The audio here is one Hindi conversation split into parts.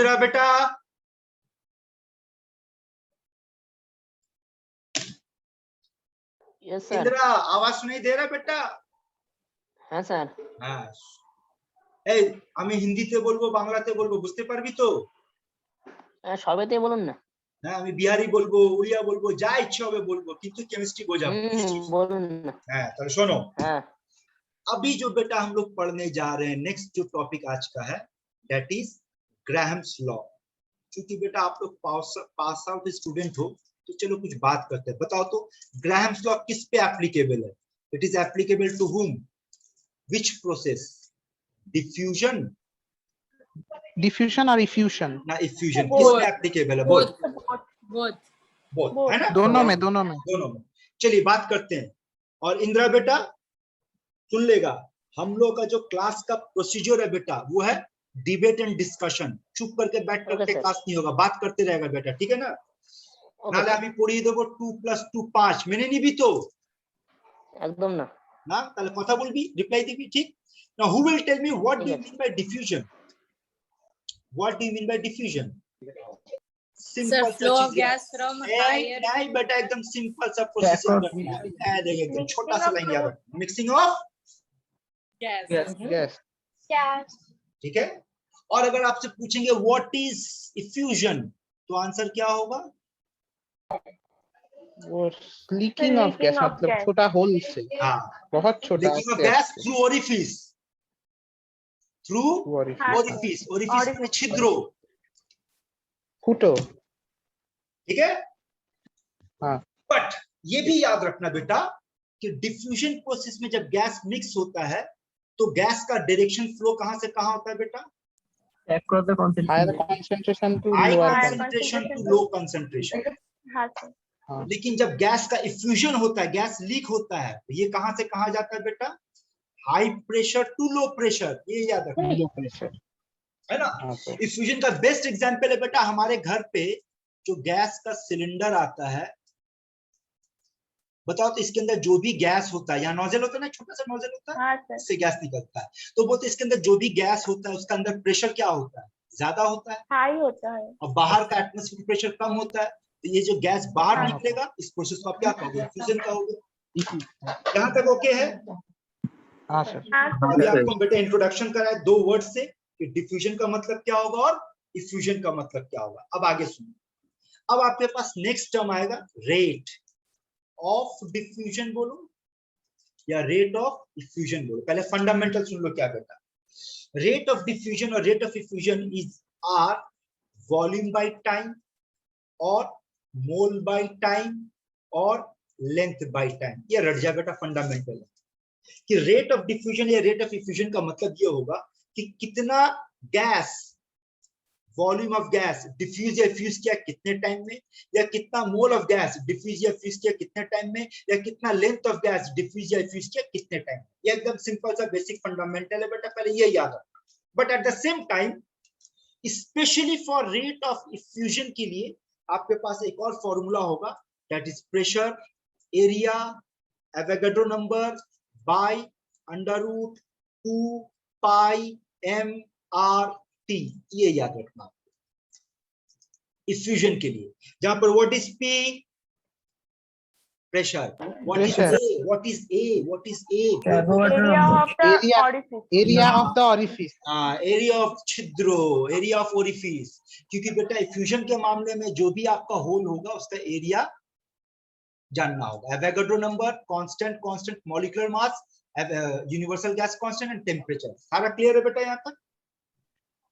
इंदिरा बेटा, यस सर। इंदिरा आवाज सुनाई दे रहा बेटा? হ্যাঁ স্যার। হ্যাঁ, এই আমি হিন্দিতে বলবো বাংলাতে বলবো, বুঝতে পারবি তো? সবেতেই বলুন না। হ্যাঁ, আমি বিহারি বলবো, উড়িয়া বলবো, যা ইচ্ছে হবে বলবো, কিন্তু কেমিস্ট্রি বোঝাবো। বলুন না। হ্যাঁ, তাহলে শোনো। হ্যাঁ। अभी जो बेटा हम लोग पढ़ने जा रहे हैं, नेक्स्ट जो टॉपिक आज का है, दैट इज ग्राहम्स लॉ। क्योंकि बेटा आप लोग पास आउट स्टूडेंट हो, तो चलो कुछ बात करते हैं। बताओ तो ग्राहम्स लॉ किस पे एप्लीकेबल है? It is applicable to whom? Which process? Diffusion? Diffusion और इफ्यूजन ना इफ्यूजन, किस पे एप्लीकेबल है? बोथ, है ना? दोनों में चलिए बात करते हैं। और इंदिरा बेटा सुन लेगा, हम लोग का जो क्लास का प्रोसीजर है बेटा, वो है डिबेट एंड डिस्कशन। चुप करके बैठ करके क्लास नहीं होगा, बात करते रहेगा बेटा, ठीक है ना? नाले আমি পড়িয়ে দেব 2 + 2 5, মেনে নিবি তো? একদম না। না, তাহলে কথা বলবি, রিপ্লাই দিবি, ঠিক? Now who will tell me what do you mean by diffusion? What do you mean by diffusion? Simple flow of gas from higher, नहीं बेटा, एकदम सिंपल सा प्रोसेस करना है। देखिए एकदम छोटा सा लाइन याद रखना, मिक्सिंग ऑफ gas. यस ठीक है। और अगर आपसे पूछेंगे व्हाट इज इफ्यूजन, तो आंसर क्या होगा? वो लीकिंग ऑफ गैस, मतलब छोटा होल से, हाँ, बहुत छोटा leaking of gas through orifice, through orifice, orifice में छिद्रों, फुटो, ठीक है। हाँ। बट ये भी याद रखना बेटा कि डिफ्यूजन प्रोसेस में जब गैस मिक्स होता है, तो गैस का डायरेक्शन फ्लो कहां से कहां होता है बेटा? across the concentration to high lower concentration to low concentration. हाँ सर। हाँ। लेकिन जब गैस का इफ्यूजन होता है, गैस लीक होता है, तो ये कहां से कहां जाता है बेटा? High pressure to low pressure, ये याद रखना, लो प्रेशर, है ना? हाँ सर। इफ्यूजन का बेस्ट एग्जांपल है बेटा, हमारे घर पे जो गैस का सिलेंडर आता है, बताओ तो इसके अंदर जो भी गैस होता है, यहाँ नोजल होता है ना, छोटा सा नोजल होता है, हाँ सर। इससे गैस निकलता है, तो बोलते इसके अंदर जो भी गैस होता है उसका अंदर प्रेशर क्या होता है? ज्यादा होता है, हाई होता है, और बाहर का एटमॉस्फेरिक प्रेशर कम होता है। तो ये जो गैस बाहर हाँ। निकलेगा, इस प्रोसेस को आप क्या कहोगे? इफ्यूजन कहोगे। यहाँ तक ओके है? हाँ सर। हाँ अभी सर। आपको बेटा इंट्रोडक्शन करा है 2 वर्ड से कि डिफ्यूजन का मतलब क्या होगा और इफ्यूजन का मतलब क्या होगा। अब आगे सुनिए, अब आपके पास नेक्स्ट टर्म आएगा रेट ऑफ डिफ्यूजन बोलो या रेट ऑफ इफ्यूजन बोलो। पहले फंडामेंटल सुन लो क्या बेटा। रेट ऑफ डिफ्यूजन और rate of effusion is are volume by time और मोल बाय टाइम और लेंथ बाय टाइम। ये रट जा बेटा, फंडामेंटल है कि रेट ऑफ डिफ्यूजन या रेट ऑफ इफ्यूजन का मतलब ये होगा कि कितना gas, volume of gas diffuse या फ्यूज किया कितने टाइम में, या कितना मोल ऑफ गैस डिफ्यूज या फ्यूज किया कितने टाइम में, या कितना लेंथ ऑफ गैस डिफ्यूज या फ्यूज किया कितने टाइम में। ये एकदम सिंपल सा बेसिक फंडामेंटल है बेटा, पहले ये याद रखना। But at the same time specially for rate of effusion के लिए आपके पास एक और फॉर्मूला होगा, that is pressure area Avogadro number by √2 pi mRT। ये याद रखना इफ्यूजन के लिए, जहां पर what is P? Pressure. What is A? What is A? What is A? Area of the orifice, हाँ, एरिया ऑफ छिद्रो, एरिया ऑफ ओरिफिस। क्योंकि बेटा इफ्यूजन के मामले में जो भी आपका होल होगा उसका एरिया जानना होगा। Avogadro number, constant molecular mass, universal gas constant and temperature. सारा क्लियर है बेटा यहाँ तक?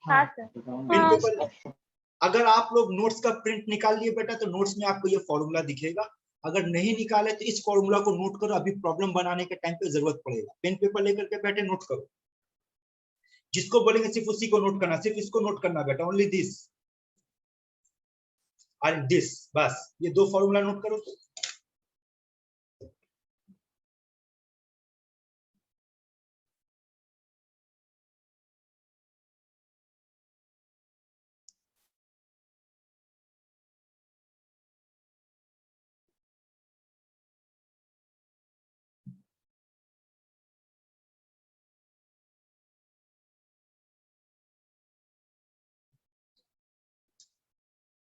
हाँ सर। अगर आप लोग नोट्स का प्रिंट निकाल लिए बेटा, तो नोट्स में आपको ये फॉर्मूला दिखेगा। अगर नहीं निकाले तो इस फॉर्मूला को नोट करो, अभी प्रॉब्लम बनाने के टाइम पे जरूरत पड़ेगा। पेन पेपर लेकर के बैठे नोट करो, जिसको बोलेंगे सिर्फ उसी को नोट करना, सिर्फ इसको नोट करना बेटा, ओनली दिस और दिस, बस ये 2 फॉर्मूला नोट करो। तो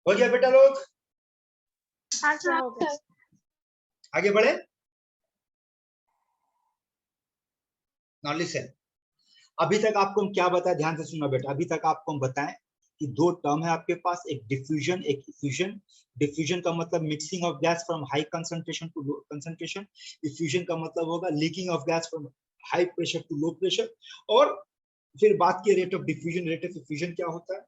हो गया बेटा लोग, हाँ सर हो गया। आगे बढ़े। नाउ लिसन, अभी तक आपको हम क्या बताया, ध्यान से सुनना बेटा। अभी तक आपको हम बताएं कि दो टर्म है आपके पास, एक डिफ्यूजन एक इफ्यूजन। डिफ्यूजन का मतलब mixing of gas from high concentration to low concentration. Effusion का मतलब होगा leaking of gas from high pressure to low pressure. और फिर बात की rate of diffusion, rate of effusion क्या होता है।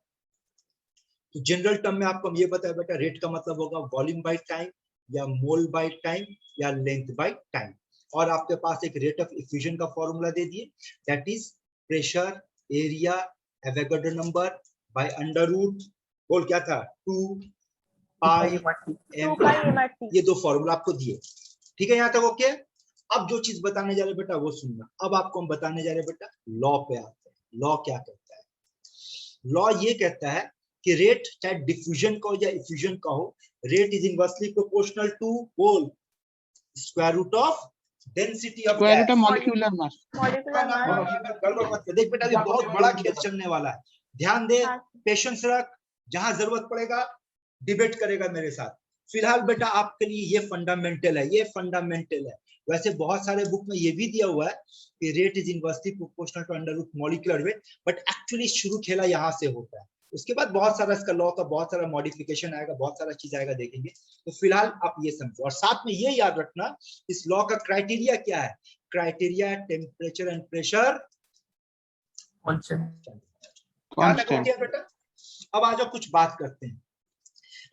तो जनरल टर्म में आपको हम ये बताया बेटा, रेट का मतलब होगा वॉल्यूम बाय टाइम, या मोल बाय टाइम, या लेंथ बाय टाइम। और आपके पास एक रेट ऑफ इफ्यूजन का फॉर्मूला दे दिए, that is pressure area Avogadro number by under root, बोल क्या था, 2 पाई टू पाई MRT। ये दो फॉर्मूला आपको दिए, ठीक है, यहाँ तक ओके। अब जो चीज बताने जा रहे बेटा वो सुनना। अब आपको हम बताने जा रहे बेटा लॉ पे आते हैं। लॉ क्या कहता है, लॉ ये कहता है कि रेट चाहे डिफ्यूजन का हो या इफ्यूजन का हो, rate is inversely proportional to बोल square root of density of square root gas. Of molecular mass. Molecular mass. गड़बड़ मत कर। देख बेटा ये बहुत बड़ा खेल चलने वाला है, ध्यान दे, हाँ पेशेंस रख, जहां जरूरत पड़ेगा डिबेट करेगा मेरे साथ। फिलहाल बेटा आपके लिए ये फंडामेंटल है, ये फंडामेंटल है। वैसे बहुत सारे बुक में ये भी दिया हुआ है कि rate is inversely proportional to under root molecular weight, but actually शुरू खेला यहाँ से होता है। उसके बाद बहुत सारा इसका लॉ का बहुत सारा मॉडिफिकेशन आएगा, बहुत सारा चीज आएगा, देखेंगे। तो फिलहाल आप ये समझो, और साथ में ये याद रखना इस लॉ का क्राइटेरिया क्या है। Criteria temperature and pressure constant. बेटा। अब आ जाओ कुछ बात करते हैं।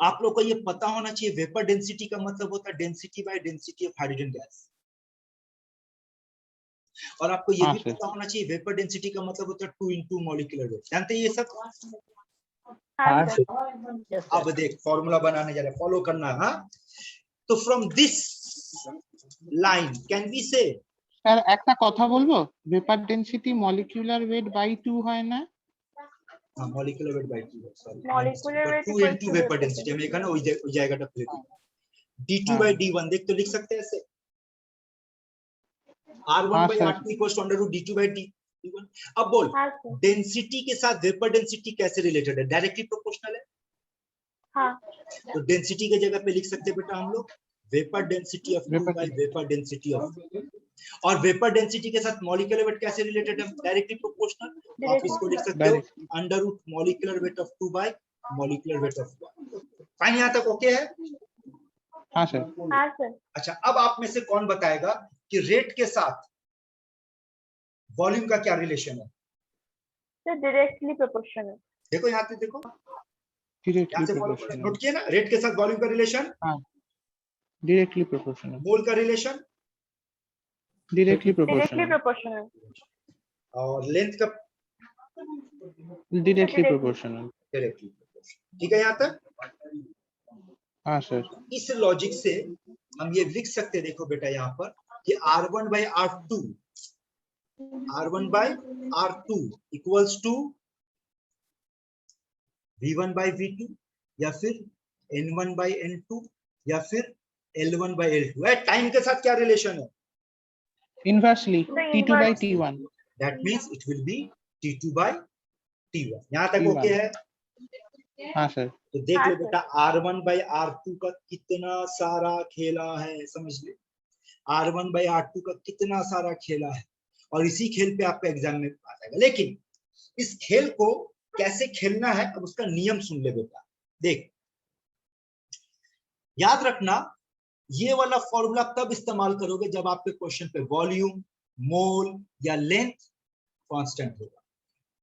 आप लोग को ये पता होना चाहिए वेपर डेंसिटी का मतलब होता है density by density of hydrogen gas. और आपको ये भी पता होना चाहिए वेपर डेंसिटी का मतलब होता है 2 into मॉलिक्यूलर वेट। जानते हैं ये सब। हाँ सर। Yes, sir. अब देख फॉर्मूला बनाने जा रहे हैं, फॉलो करना है। हाँ, तो from this line can we say, sir একটা কথা বলবো, vapour density molecular weight by 2 হয় না? हाँ molecular weight by 2, sorry molecular weight 2 equals into two vapour density हम लिखा ना वही जाएगा फिर d2 by d1 देख तो लिख सकते हैं ऐसे, r1 हाँ by sir. r2 equals to under root d2 by d1। अब बोल हाँ सर। डेंसिटी के साथ वेपर डेंसिटी कैसे रिलेटेड है, डायरेक्टली प्रोपोर्शनल है। हाँ तो डेंसिटी की जगह पे लिख सकते हैं बेटा हम लोग vapour density of 2 Vapor by vapour density of, और वेपर डेंसिटी के साथ मॉलिक्यूलर वेट कैसे रिलेटेड है, डायरेक्टली प्रोपोर्शनल। तो आप इसको लिख सकते हो direct. Under root molecular weight of 2 by molecular weight of 1। Fine, यहाँ तक ओके है। हाँ सर। हाँ सर। अच्छा, अब आप में से कौन बताएगा कि रेट के साथ वॉल्यूम का क्या रिलेशन है। Sir directly proportional. देखो यहाँ पे देखो, डायरेक्टली यहाँ से फॉलो प्रोपोर्शनल। नोट किया ना, रेट के साथ वॉल्यूम का रिलेशन, हाँ, डायरेक्टली प्रोपोर्शनल। मोल का relation, directly directly proportional. Proportional. और लेंथ का डायरेक्टली प्रोपोर्शनल। Directly proportional. ठीक है यहाँ तक। हाँ सर। इस लॉजिक से हम ये लिख सकते हैं, देखो बेटा यहाँ पर कि r1 by r2 equals to v1 by v2, या फिर n1 by n2, या फिर L1 by L2 है। टाइम के साथ क्या रिलेशन है, inversely T2 by T1। That means it will be T2 by T1। यहाँ तक T1। ओके है। हाँ सर। तो देख हाँ ले सर। बेटा r1 by r2 का कितना सारा खेला है, समझ ले r1 by r2 का कितना सारा खेला है, और इसी खेल पे आपका एग्जाम में आ जाएगा। लेकिन इस खेल को कैसे खेलना है, अब उसका नियम सुन ले बेटा। देख याद रखना, ये वाला फॉर्मूला तब इस्तेमाल करोगे जब आपके क्वेश्चन पे वॉल्यूम, मोल या लेंथ कांस्टेंट होगा।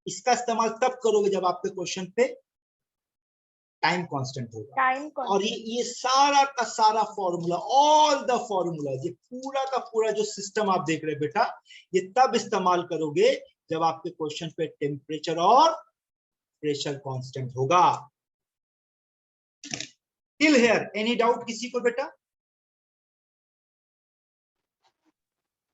इसका इस्तेमाल तब करोगे जब आपके क्वेश्चन पे टाइम कांस्टेंट होगा। टाइम और ये सारा का सारा फॉर्मूला, ऑल द फॉर्मूला, ये पूरा का पूरा जो सिस्टम आप देख रहे हैं बेटा, ये तब इस्तेमाल करोगे जब आपके क्वेश्चन पे टेम्परेचर और प्रेशर कांस्टेंट होगा। टिल हियर एनी डाउट किसी को बेटा?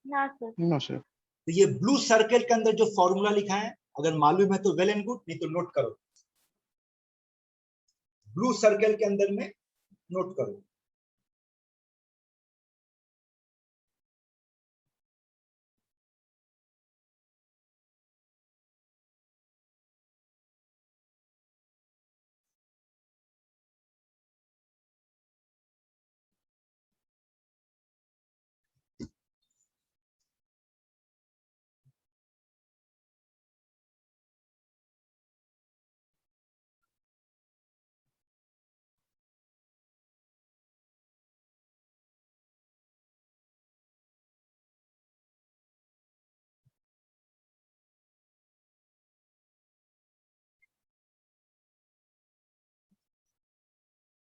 ना सर। No sir. तो ये ब्लू सर्कल के अंदर जो फॉर्मूला लिखा है, अगर मालूम है तो वेल एंड गुड, नहीं तो नोट करो। ब्लू सर्कल के अंदर में नोट करो।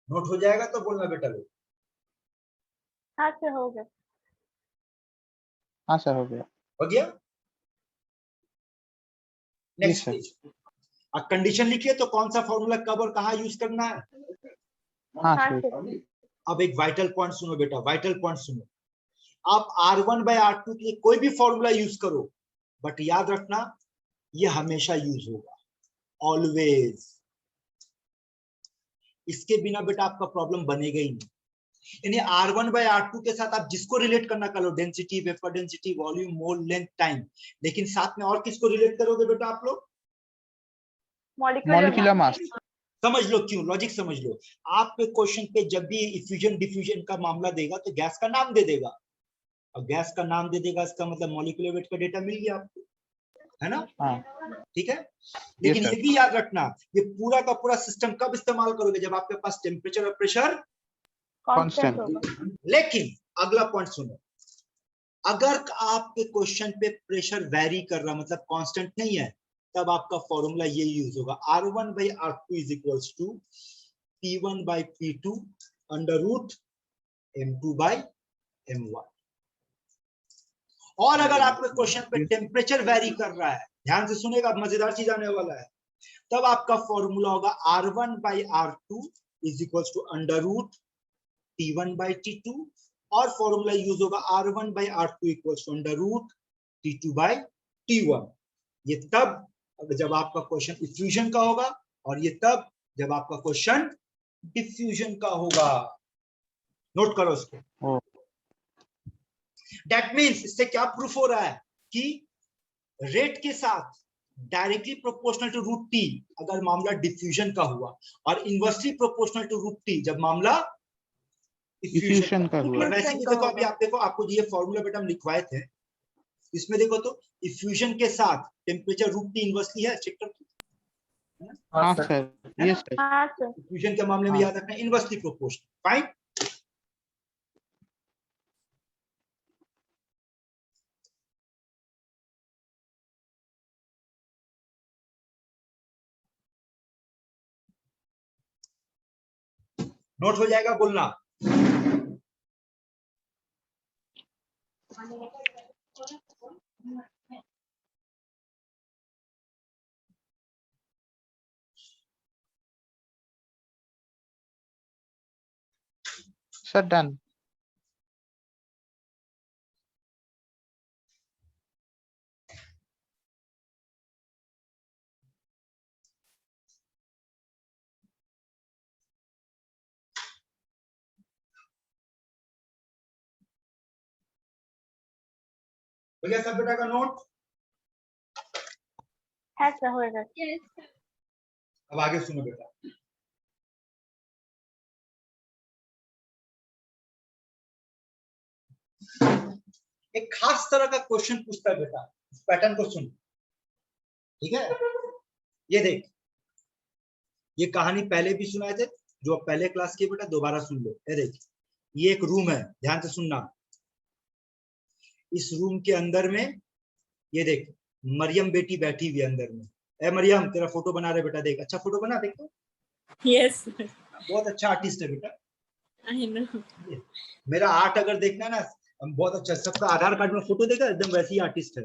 नोट हो जाएगा तो बोलना बेटा लोग। हाँ सर हो गया। हाँ सर हो गया। हो गया। Yes, next sir. पेज। अब कंडीशन लिखिए तो कौन सा फॉर्मूला कब और कहाँ यूज करना है। हाँ हाँ सर। सर। अब एक वाइटल पॉइंट सुनो बेटा, वाइटल पॉइंट सुनो। आप R1/R2 के लिए कोई भी फॉर्मूला यूज करो, बट याद रखना ये हमेशा यूज होगा, ऑलवेज। इसके बिना बेटा आपका प्रॉब्लम बनेगा ही नहीं। यानी R1/R2 के साथ आप जिसको रिलेट करना कर लो, डेंसिटी, वेपर डेंसिटी, वॉल्यूम, मोल, लेंथ, टाइम, लेकिन साथ में और किसको रिलेट करोगे बेटा आप लोग? Molecular mass. समझ लो क्यों, लॉजिक समझ लो। आपके क्वेश्चन पे जब भी इफ्यूजन डिफ्यूजन का मामला देगा तो गैस का नाम दे देगा, और गैस का नाम दे देगा इसका मतलब मॉलिक्यूलर वेट का डेटा मिल गया आपको, है ना? हाँ ठीक है। लेकिन Yes, sir. ये भी याद रखना, ये पूरा का पूरा सिस्टम कब इस्तेमाल करोगे? जब आपके पास टेम्परेचर और प्रेशर कांस्टेंट Constant. होगा। लेकिन अगला पॉइंट सुनो, अगर आपके क्वेश्चन पे प्रेशर वेरी कर रहा मतलब कांस्टेंट नहीं है, तब आपका फॉर्मूला ये यूज होगा, R1/R2 is equals to P1/P2 under root M2/M1। और अगर आपके क्वेश्चन पे टेम्परेचर वेरी कर रहा है, ध्यान से सुनेगा, मजेदार चीज आने वाला है, तब आपका फॉर्मूला होगा R1/R2 is equals to under root T1/T2, और फॉर्मूला यूज होगा R1/R2 equals to under root T2/T1। ये तब जब आपका क्वेश्चन इफ्यूजन का होगा, और ये तब जब आपका क्वेश्चन डिफ्यूजन का होगा। नोट करो इसको। Oh. दैट मीन्स इससे क्या प्रूफ हो रहा है कि रेट के साथ directly proportional to root T अगर मामला डिफ्यूजन का हुआ, और inversely proportional to root T जब मामला इफ्यूजन का हुआ। वैसे भी देखो, अभी आप देखो, आपको ये फॉर्मूला बेटा हम लिखवाए थे, इसमें देखो तो इफ्यूजन के साथ टेम्परेचर रूट टी इनवर्सली है, चेक कर। हाँ सर। Yes, sir. हाँ सर। इफ्यूजन के मामले में हाँ. याद रखना इनवर्सली प्रोपोर्शनल। फाइन। नोट हो जाएगा बोलना। Sir, done. हो गया सब बेटा का नोट? है सर हो गया। अब आगे सुनो बेटा। एक खास तरह का क्वेश्चन पूछता है बेटा, इस पैटर्न को सुन, ठीक है? ये देख, ये कहानी पहले भी सुनाए थे, जो आप पहले क्लास की बेटा दोबारा सुन लो। ये देख, ये एक रूम है, ध्यान से सुनना। इस रूम के अंदर में ये देख, मरियम बेटी बैठी हुई है अंदर में। ए मरियम, तेरा फोटो बना रहे बेटा, देख अच्छा फोटो बना, देखो Yes, बहुत अच्छा आर्टिस्ट है बेटा। I know. मेरा आर्ट अगर देखना है ना, बहुत अच्छा, सबका आधार कार्ड में फोटो देखा एकदम वैसी आर्टिस्ट है।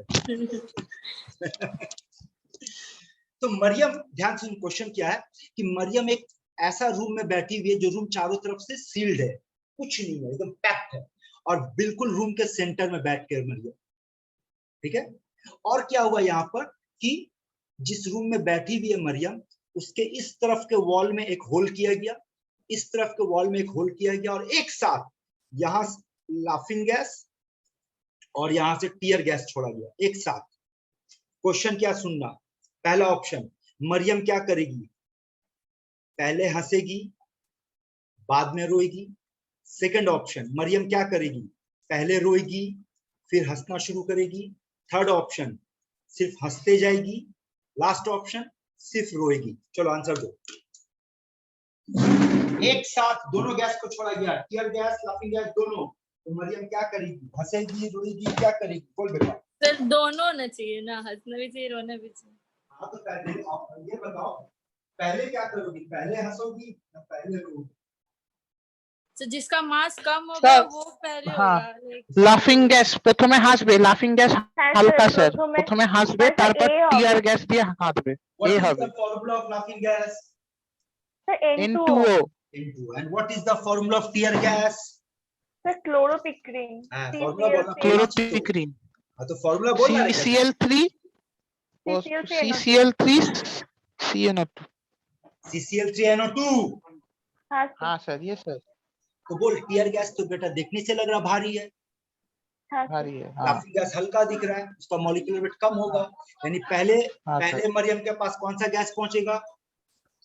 तो मरियम, ध्यान से क्वेश्चन क्या है कि मरियम एक ऐसा रूम में बैठी हुई है जो रूम चारों तरफ से सील्ड है, कुछ नहीं है, एकदम पैक्ड है, और बिल्कुल रूम के सेंटर में बैठ कर मरियम, ठीक है? और क्या हुआ यहाँ पर कि जिस रूम में बैठी हुई है मरियम, उसके इस तरफ के वॉल में एक होल किया गया, इस तरफ के वॉल में एक होल किया गया, और एक साथ यहाँ लाफिंग गैस और यहाँ से टीयर गैस छोड़ा गया एक साथ। क्वेश्चन क्या सुनना, पहला ऑप्शन, मरियम क्या करेगी? पहले हंसेगी, बाद में रोएगी। सेकंड ऑप्शन, मरियम क्या करेगी? पहले रोएगी, फिर हंसना शुरू करेगी। थर्ड ऑप्शन, सिर्फ हंसते जाएगी। लास्ट ऑप्शन, सिर्फ रोएगी। चलो आंसर दो। एक साथ दोनों गैस को छोड़ा गया, टीयर गैस, लाफिंग गैस, दोनों। तो मरियम क्या करेगी? हंसेगी, रोएगी, क्या करेगी? बोल बेटा। सर दोनों होना चाहिए ना, हंसना भी चाहिए रोना भी चाहिए। हाँ तो पहले आप ये बताओ, पहले क्या करोगी? पहले हंसोगी या पहले रोगी? तो जिसका मास कम होगा Sir, वो पहले हाँ, होगा like, লাফিং গ্যাস প্রথমে হাসবে, লাফিং গ্যাস হ্যাঁ হালকা স্যার স্যার, প্রথমে প্রথমে হাসবে হ্যাঁ, স্যার, তারপর A হবে। টিয়ার গ্যাস দিয়ে হাঁটবে, What এ is হবে। the formula of laughing gas? Sir N2O N2O N2. And what is the formula of tear gas? Sir chloropicrin हाँ, formula बोलना CCl3 ক্লোরোপিক্রিন हाँ, तो formula बोलना है क्या? CCl3 CCl3 CNO2। CCl3NO2। हाँ सर हाँ सर, ये सर तो बोल टीयर गैस तो बेटा देखने से लग रहा भारी है, हाँ सर भारी है। हाँ लाफिंग गैस हल्का दिख रहा है, उसका मॉलिक्यूलर वेट कम होगा, यानी पहले हाँ सर, पहले मरियम के पास कौन सा गैस पहुंचेगा,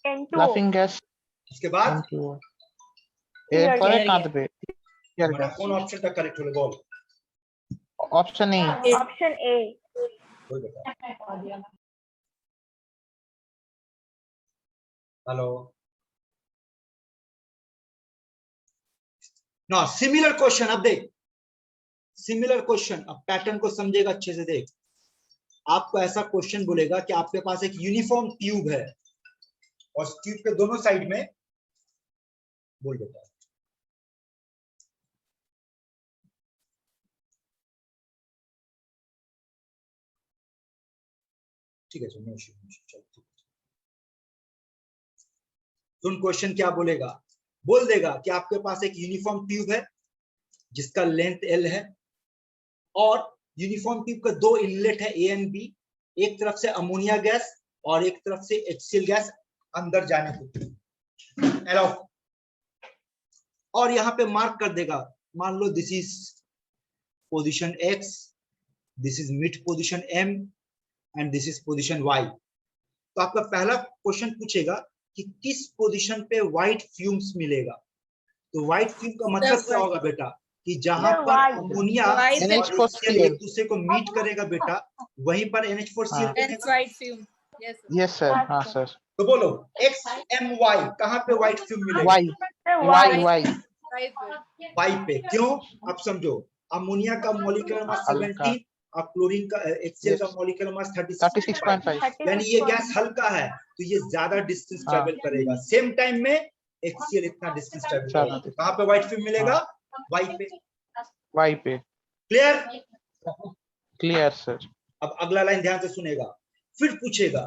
N2O লাফিং গ্যাস उसके बाद N2O, এরপরে কাঁদবে টিয়ার बेटा গ্যাস। कौन ऑप्शन का करेक्ट होगा बोल, অপশন এ। ऑप्शन A बोल बेटा। हेलो ना, सिमिलर क्वेश्चन अब देख, सिमिलर क्वेश्चन, अब पैटर्न को समझेगा अच्छे से देख। आपको ऐसा क्वेश्चन बोलेगा कि आपके पास एक यूनिफॉर्म ट्यूब है और ट्यूब के दोनों साइड में, बोल बेटा, ठीक है नो इशू, चल ठीक है। सुन क्वेश्चन क्या बोलेगा, बोल देगा कि आपके पास एक यूनिफॉर्म ट्यूब है जिसका लेंथ L है और यूनिफॉर्म ट्यूब का दो इनलेट है A एंड B, एक तरफ से अमोनिया गैस और एक तरफ से HCl गैस अंदर जाने को अलाउ, और यहाँ पे मार्क कर देगा, मान लो this is position X, this is mid position M and this is position Y। तो आपका पहला क्वेश्चन पूछेगा कि किस पोजीशन पे व्हाइट फ्यूम्स मिलेगा। तो व्हाइट फ्यूम का मतलब क्या होगा बेटा, कि जहां Yeah, पर white. Ammonia White. और HCl एक दूसरे को मीट करेगा बेटा, वहीं पर NH4Cl हाँ। that's बनेगा। white fume. Yes sir. Yes sir, हाँ सर। तो बोलो XMY कहाँ पे व्हाइट फ्यूम मिलेगा, Y sir Y Y Y White fume. Y पे। क्यों, अब समझो, अमोनिया का मॉलिक्यूलर मास हल्का। 17 और क्लोरीन का HCl का Yes. Molecular mass 36.5, 36.5। यानी ये गैस हल्का है तो ये ज्यादा डिस्टेंस हाँ। ट्रेवल करेगा, सेम टाइम में HCl इतना डिस्टेंस ट्रेवल ज्यादा करेगा। कहाँ पे व्हाइट फ्यूम मिलेगा, वाई पे। वाई पे। क्लियर। Clear sir. अब अगला लाइन ध्यान से सुनेगा, फिर पूछेगा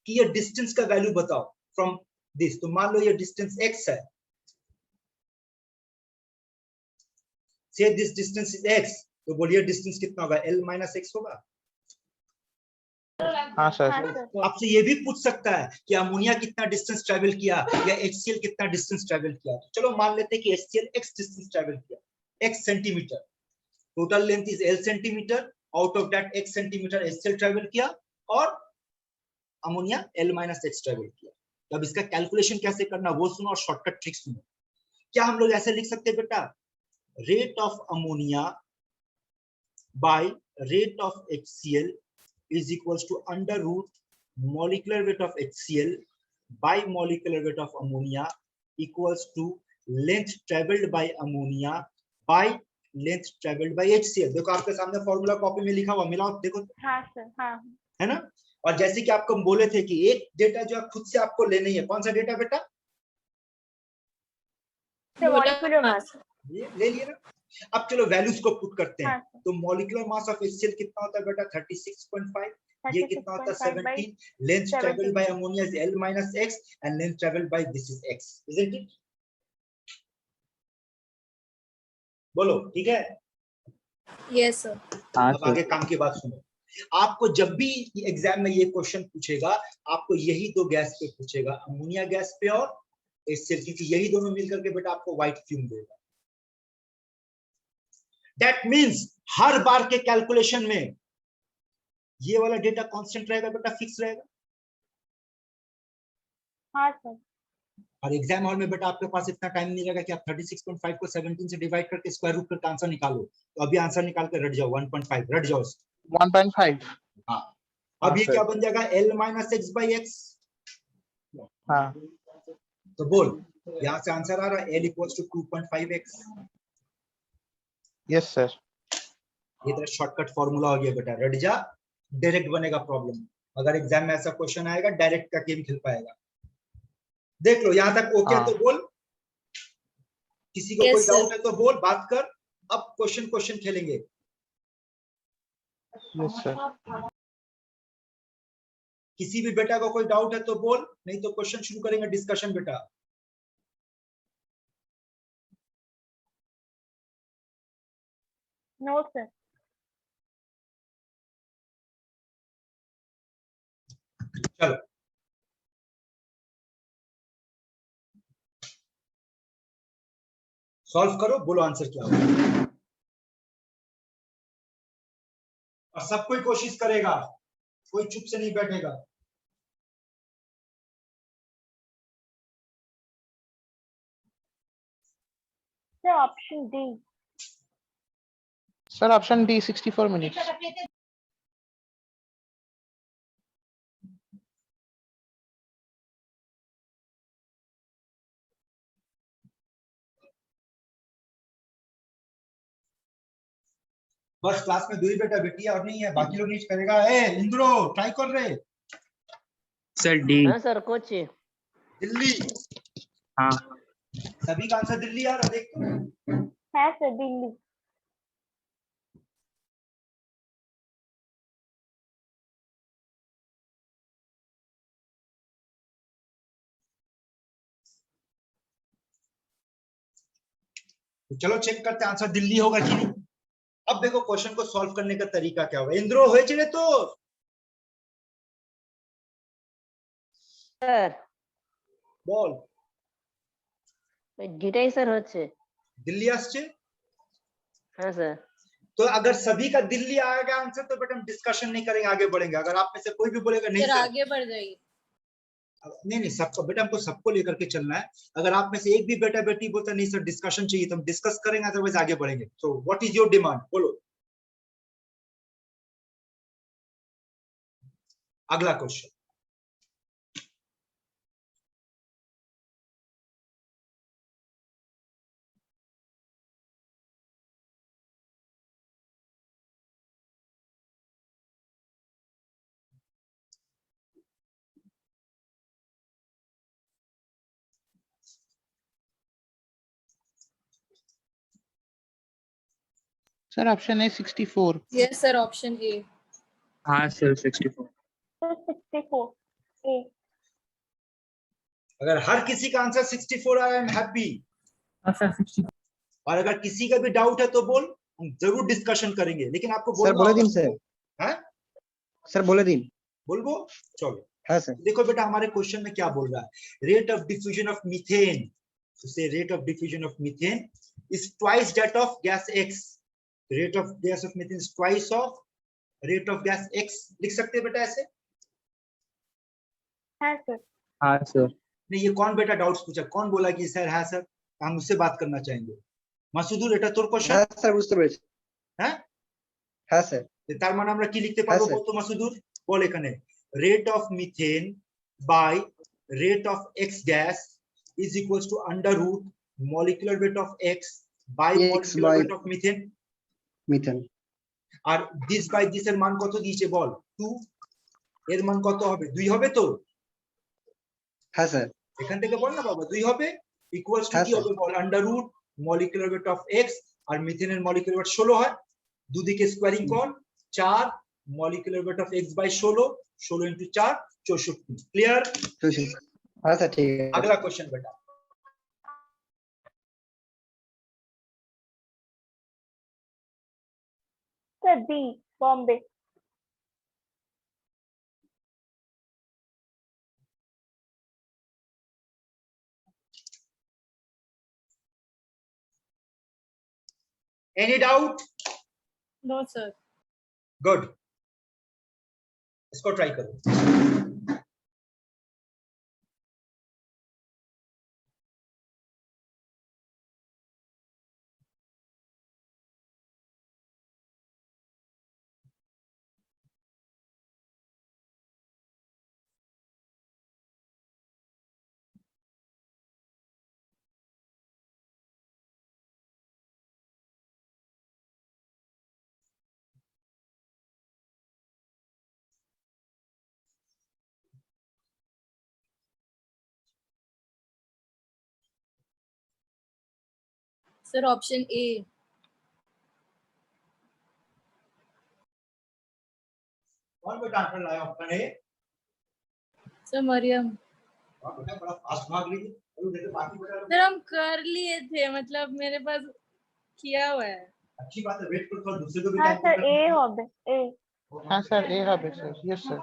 कि ये डिस्टेंस का वैल्यू बताओ फ्रॉम दिस। तो मान लो ये डिस्टेंस x है, से दिस डिस्टेंस इज x, तो बोलिए डिस्टेंस कितना होगा, L माइनस x होगा। हाँ सर। हाँ सर आपसे ये भी पूछ सकता है कि अमोनिया कितना डिस्टेंस ट्रेवल किया या HCl कितना डिस्टेंस ट्रेवल किया। तो चलो मान लेते हैं कि HCl x डिस्टेंस ट्रेवल किया, x centimetre, total length is L centimetre, out of that x centimetre HCl travel किया और ammonia L minus x travel किया। तो अब इसका कैलकुलेशन कैसे करना वो सुनो और शॉर्टकट ट्रिक सुनो। क्या हम लोग ऐसे लिख सकते हैं बेटा, rate of ammonia by rate of HCl is equals to under root molecular weight of HCl by molecular weight of ammonia equals to length traveled by ammonia by length traveled by HCl। देखो आपके सामने फॉर्मूला कॉपी में लिखा हुआ, मिलाओ देखो, हाँ सर हाँ है ना। और जैसे कि आपको हम बोले थे कि एक डेटा जो खुद से आपको लेनी है, कौन सा डेटा बेटा, मॉलिक्यूलर मास ये ले लिया ना। अब चलो वैल्यूज को पुट करते हैं। हाँ सर तो मॉलिक्यूलर मास ऑफ HCl कितना होता है बेटा, 36.5, ये कितना होता है 36.5 by 17, length travelled 17. Bye ammonia is L minus x and length traveled by this is x, isn't it? बोलो ठीक है। Yes sir. अब आगे काम की बात सुनो, आपको जब भी एग्जाम में ये क्वेश्चन पूछेगा, आपको यही दो गैस पे पूछेगा, अमोनिया गैस पे और HCl, क्योंकि यही दोनों मिलकर के बेटा आपको व्हाइट फ्यूम देगा। दैट मींस हर बार के कैलकुलेशन में ये वाला डेटा कांस्टेंट रहेगा बेटा, फिक्स रहेगा। हाँ सर और एग्जाम हॉल में बेटा आपके पास इतना टाइम नहीं रहेगा कि आप 36.5 को 17 से डिवाइड करके स्क्वायर रूट करके आंसर निकालो। तो अभी आंसर निकाल के रट जाओ, 1.5 रट जाओ। 1.5। हाँ, अब ये क्या बन जाएगा, L minus x by x। हाँ तो बोल, यहाँ से आंसर आ रहा है L equals to 2.5x। Yes sir. ये तरह शॉर्टकट फॉर्मूला हो गया बेटा, रट जा, डायरेक्ट बनेगा प्रॉब्लम। अगर एग्जाम में ऐसा क्वेश्चन आएगा डायरेक्ट का गेम खेल पाएगा। देख लो यहाँ तक ओके। हाँ। तो बोल किसी को Yes, कोई sir. डाउट है तो बोल, बात कर। अब क्वेश्चन खेलेंगे। Yes sir. किसी भी बेटा को कोई डाउट है तो बोल, नहीं तो क्वेश्चन शुरू करेंगे, डिस्कशन बेटा। No sir. चलो सॉल्व करो, बोलो आंसर क्या होगा। और सब कोई कोशिश करेगा, कोई चुप से नहीं बैठेगा। Sir option D. Sir option D 64 minutes. बस क्लास में दो ही बेटा बेटी है और नहीं है, बाकी लोग नहीं करेगा। ए इंद्रो ट्राई कर रहे। Sir D. हाँ सर कोच। दिल्ली। हाँ सभी का आंसर दिल्ली आ रहा, देख तो। है सर दिल्ली। तो चलो चेक करते हैं आंसर दिल्ली होगा कि नहीं। अब देखो क्वेश्चन को सॉल्व करने का तरीका क्या होगा। इंद्रो हो चले तो স্যার বল। দুটাই স্যার হচ্ছে। दिल्ली আসছে। হ্যাঁ স্যার। तो अगर सभी का दिल्ली आएगा आंसर तो बेटा हम डिस्कशन नहीं करेंगे, आगे बढ़ेंगे। अगर आप में से कोई भी बोलेगा नहीं सर सर, आगे बढ़ जाइए। नहीं सबको बेटा, हमको सबको लेकर के चलना है। अगर आप में से एक भी बेटा बेटी बोलता नहीं सर डिस्कशन चाहिए, तो हम डिस्कस करेंगे, अदरवाइज आगे बढ़ेंगे। तो व्हाट इज योर डिमांड, बोलो। अगला क्वेश्चन। सर ऑप्शन ए 64। यस सर ऑप्शन ए। हाँ सर 64। सर 64 ए। अगर हर किसी का आंसर 64 आया, आई एम हैप्पी। और अगर किसी का भी डाउट है तो बोल, हम जरूर डिस्कशन करेंगे, लेकिन आपको सर बोलना बोले होगा। दिन सर। हैं? सर बोले दिन। बोल चलो। हाँ सर। देखो बेटा हमारे क्वेश्चन में क्या बोल रहा है, rate of diffusion of methane. से rate of diffusion of methane is twice that of gas X. Rate of gas of methane is twice of rate of gas X. लिख सकते हैं बेटा ऐसे। है सर। हाँ सर। नहीं ये कौन बेटा डाउट्स पूछा, कौन बोला कि सर है सर, हम उससे बात करना चाहेंगे। মাসুদুর এটা তোর কোশ্চেন। হ্যাঁ স্যার বুঝতে পেরেছি। হ্যাঁ হ্যাঁ স্যার। তার মানে আমরা কি লিখতে হ্যাঁ পারবো স্যার। বলতো মাসুদুর, বল এখানে rate of methane by rate of X gas is equals to under root molecular weight of X by X molecular by weight of methane. Methane. আর দিস বাই দিস এর মান কত দিয়েছে বল, 2। এর মান কত হবে, 2 হবে তো। হ্যাঁ স্যার। এখান থেকে বল না বাবা 2 হবে, ইকুয়ালস টু হ্যাঁ কি স্যার। হবে বল, under root molecular weight of X. আর মিথেনের মলিকুলার ওয়েট 16 হয়, দুদিকে স্কোয়ারিং কর, 4 molecular weight of X by 16, 16 into 4 64। Clear. হ্যাঁ স্যার ঠিক আছে। अगला क्वेश्चन बेटा। Sir B Bombay. Any doubt? No sir. Good, इसको ट्राई करो। Sir option A. कौन बेटा आंसर लाया ऑप्शन ए? सर मरियम। हाँ बेटा बड़ा फास्ट भाग रही है। अभी देखो बाकी बेटा सर हम कर लिए थे, मतलब मेरे पास किया हुआ है। अच्छी बात है, वेट करो थोड़ा, दूसरे को भी हाँ टाइम सर ए হবে ए। हाँ सर ए হবে सर, यस सर।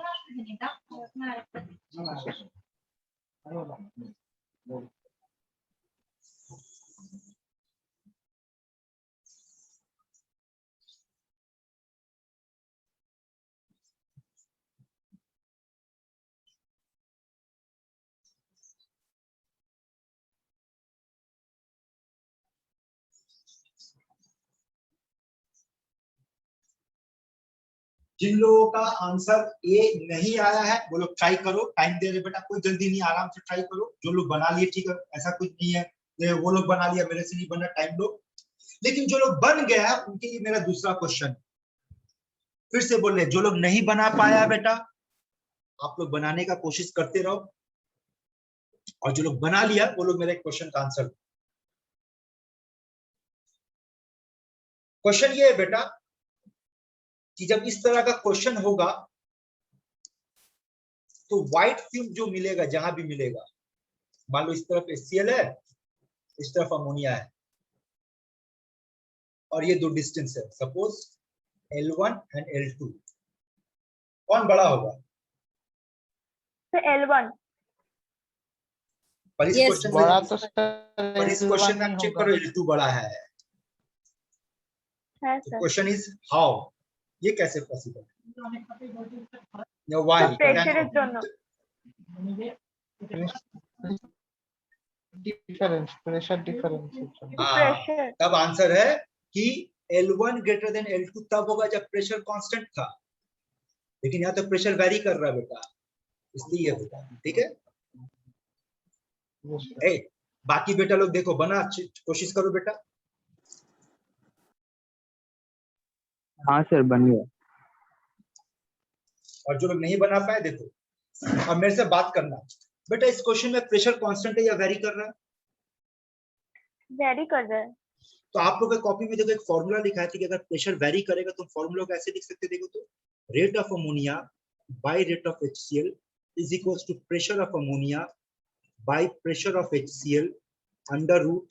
जिन लोगों का आंसर ए नहीं आया है वो लोग ट्राई करो, टाइम दे रहे बेटा, कोई जल्दी नहीं, आराम से ट्राई करो। जो लोग बना लिए ठीक है, ऐसा कुछ नहीं है ये वो लोग बना लिया मेरे से नहीं बना, टाइम दो। लेकिन जो लोग बन गया उनके लिए मेरा दूसरा क्वेश्चन, फिर से बोल रहे जो लोग नहीं बना पाया बेटा आप लोग बनाने का कोशिश करते रहो, और जो लोग बना लिया वो लोग मेरे क्वेश्चन का आंसर। क्वेश्चन ये है बेटा कि जब इस तरह का क्वेश्चन होगा तो व्हाइट फ्यूम जो मिलेगा जहां भी मिलेगा, मान लो इस तरफ HCl है, इस तरफ अमोनिया है, और ये दो डिस्टेंस है, सपोज L1 एंड L2, कौन बड़ा होगा? तो L1। पर इस Yes, क्वेश्चन बड़ा में, तो पर इस क्वेश्चन में आप चेक होगा। करो L2 बड़ा है। है सर। क्वेश्चन इज हाउ, ये कैसे पॉसिबल या तो व्हाई? प्रेशर इज दोनों। Difference, pressure difference. प्रेशर। तब आंसर है कि L1 ग्रेटर देन L2 तब होगा जब प्रेशर कांस्टेंट था, लेकिन यहाँ तो प्रेशर वेरी कर रहा है बेटा, इसलिए बेटा ठीक है। ए, बाकी बेटा लोग देखो बना कोशिश करो बेटा। हाँ सर बन गया। और जो लोग नहीं बना पाए देखो, और मेरे से बात करना बेटा, इस क्वेश्चन में प्रेशर कांस्टेंट है या वेरी कर रहा है? वेरी कर रहा है। तो आप लोग के कॉपी में देखो एक फॉर्मूला लिखा है कि अगर प्रेशर वेरी करेगा तो फॉर्मूला को ऐसे लिख सकते, देखो तो rate of ammonia by rate of HCl is equals to pressure of ammonia by pressure of HCl under root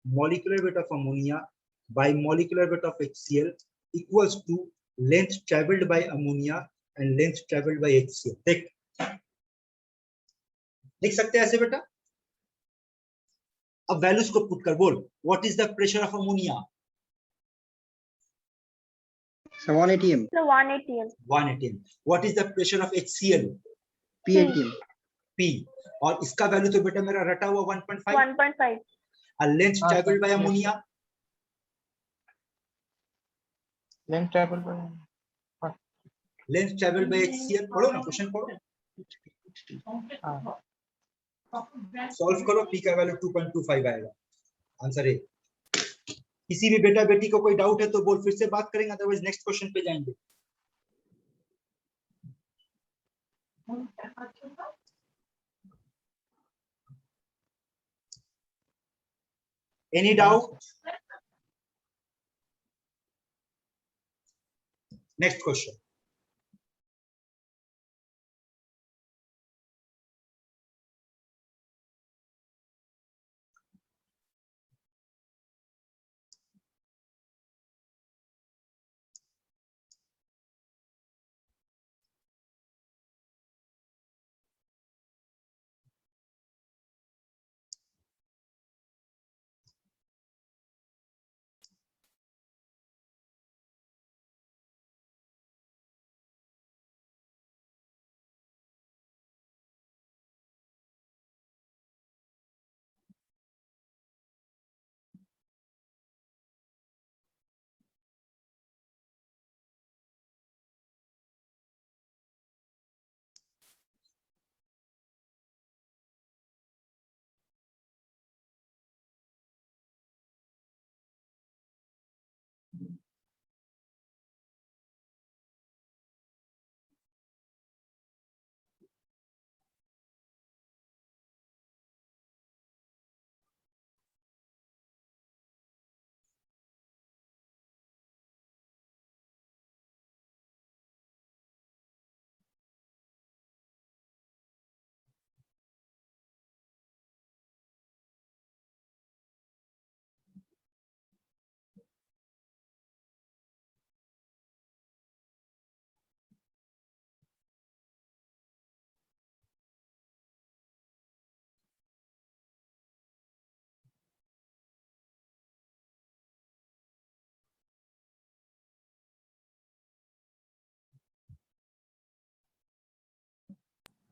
molecular weight of ammonia by molecular weight of HCl equals to length travelled by ammonia and length travelled by HCl। देख लिख सकते हैं ऐसे बेटा। अब वैल्यूज को पुट कर बोल, what is the pressure of ammonia? So 1 atm, तो 1 atm। 1 atm। What is the pressure of HCl? p atm, P। और इसका वैल्यू तो बेटा मेरा रटा हुआ 1.5। 1.5। और लेंथ हाँ, travelled by yes, ammonia, length travel पर। Length travelled by HCl। पढ़ो ना, क्वेश्चन पढ़ो, हाँ सॉल्व करो, P का वैल्यू 2.25 आएगा, आंसर है। किसी भी बेटा बेटी को कोई डाउट है तो बोल, फिर से बात करेंगे, अदरवाइज नेक्स्ट क्वेश्चन पे जाएंगे। Any doubt? Next question.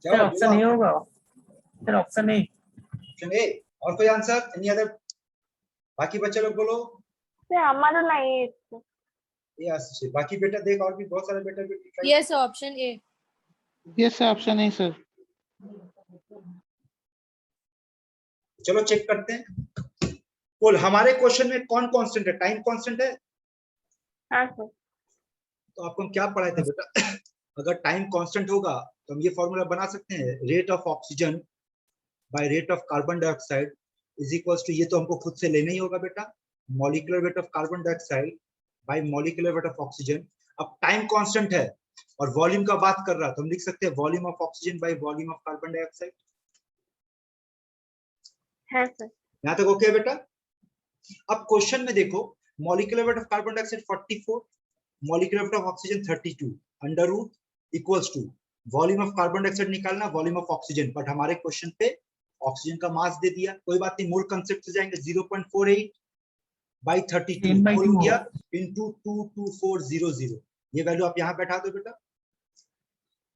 क्या सर ऑप्शन ए होगा, sir option A. Option A. और कोई आंसर? Any other? बाकी बच्चे लोग बोलो। से हमारा नहीं है इसको। ये आशीष, बाकी बेटा देख, और भी बहुत सारे बेटा बेटी try Yes, option A. Yes option है सर। चलो चेक करते हैं। बोल, हमारे क्वेश्चन में कौन कांस्टेंट है? टाइम कांस्टेंट है। हाँ सर। तो आपको हम क्या पढ़ाए थे बेटा? अगर टाइम कांस्टेंट होगा तो हम ये फॉर्मूला बना सकते हैं, rate of oxygen by rate of carbon dioxide is equals to, ये तो हमको खुद से लेना ही होगा बेटा, molecular weight of carbon dioxide by molecular weight of oxygen. अब टाइम कांस्टेंट है और वॉल्यूम का बात कर रहा, तो हम लिख सकते हैं volume of oxygen by volume of carbon dioxide. है सर। यहाँ तक ओके बेटा? अब क्वेश्चन में देखो, molecular weight of carbon dioxide 44, molecular weight of oxygen 32, under root equals to volume of carbon dioxide निकालना, वॉल्यूम ऑफ ऑक्सीजन, बट हमारे क्वेश्चन पे ऑक्सीजन का मास दे दिया, कोई बात नहीं, मोल कंसेप्ट से जाएंगे, 0.48 बाई 32 मोल हो गया इनटू 22400, ये वैल्यू आप यहाँ बैठा दो बेटा,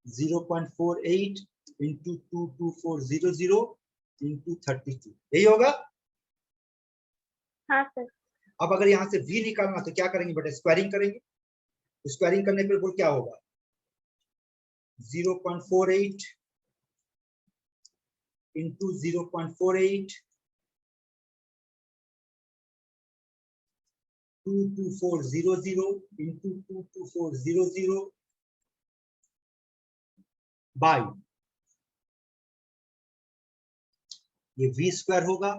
0.48 इंटू 22400 इंटू 32, यही होगा। हाँ सर। अब अगर यहाँ से v निकालना तो क्या करेंगे बेटा? स्क्वायरिंग करेंगे। स्क्वायरिंग करने पर बोल क्या होगा? 0.48 इंटू 0.48 22400 इंटू 22400 बाई, ये v स्क्वायर होगा,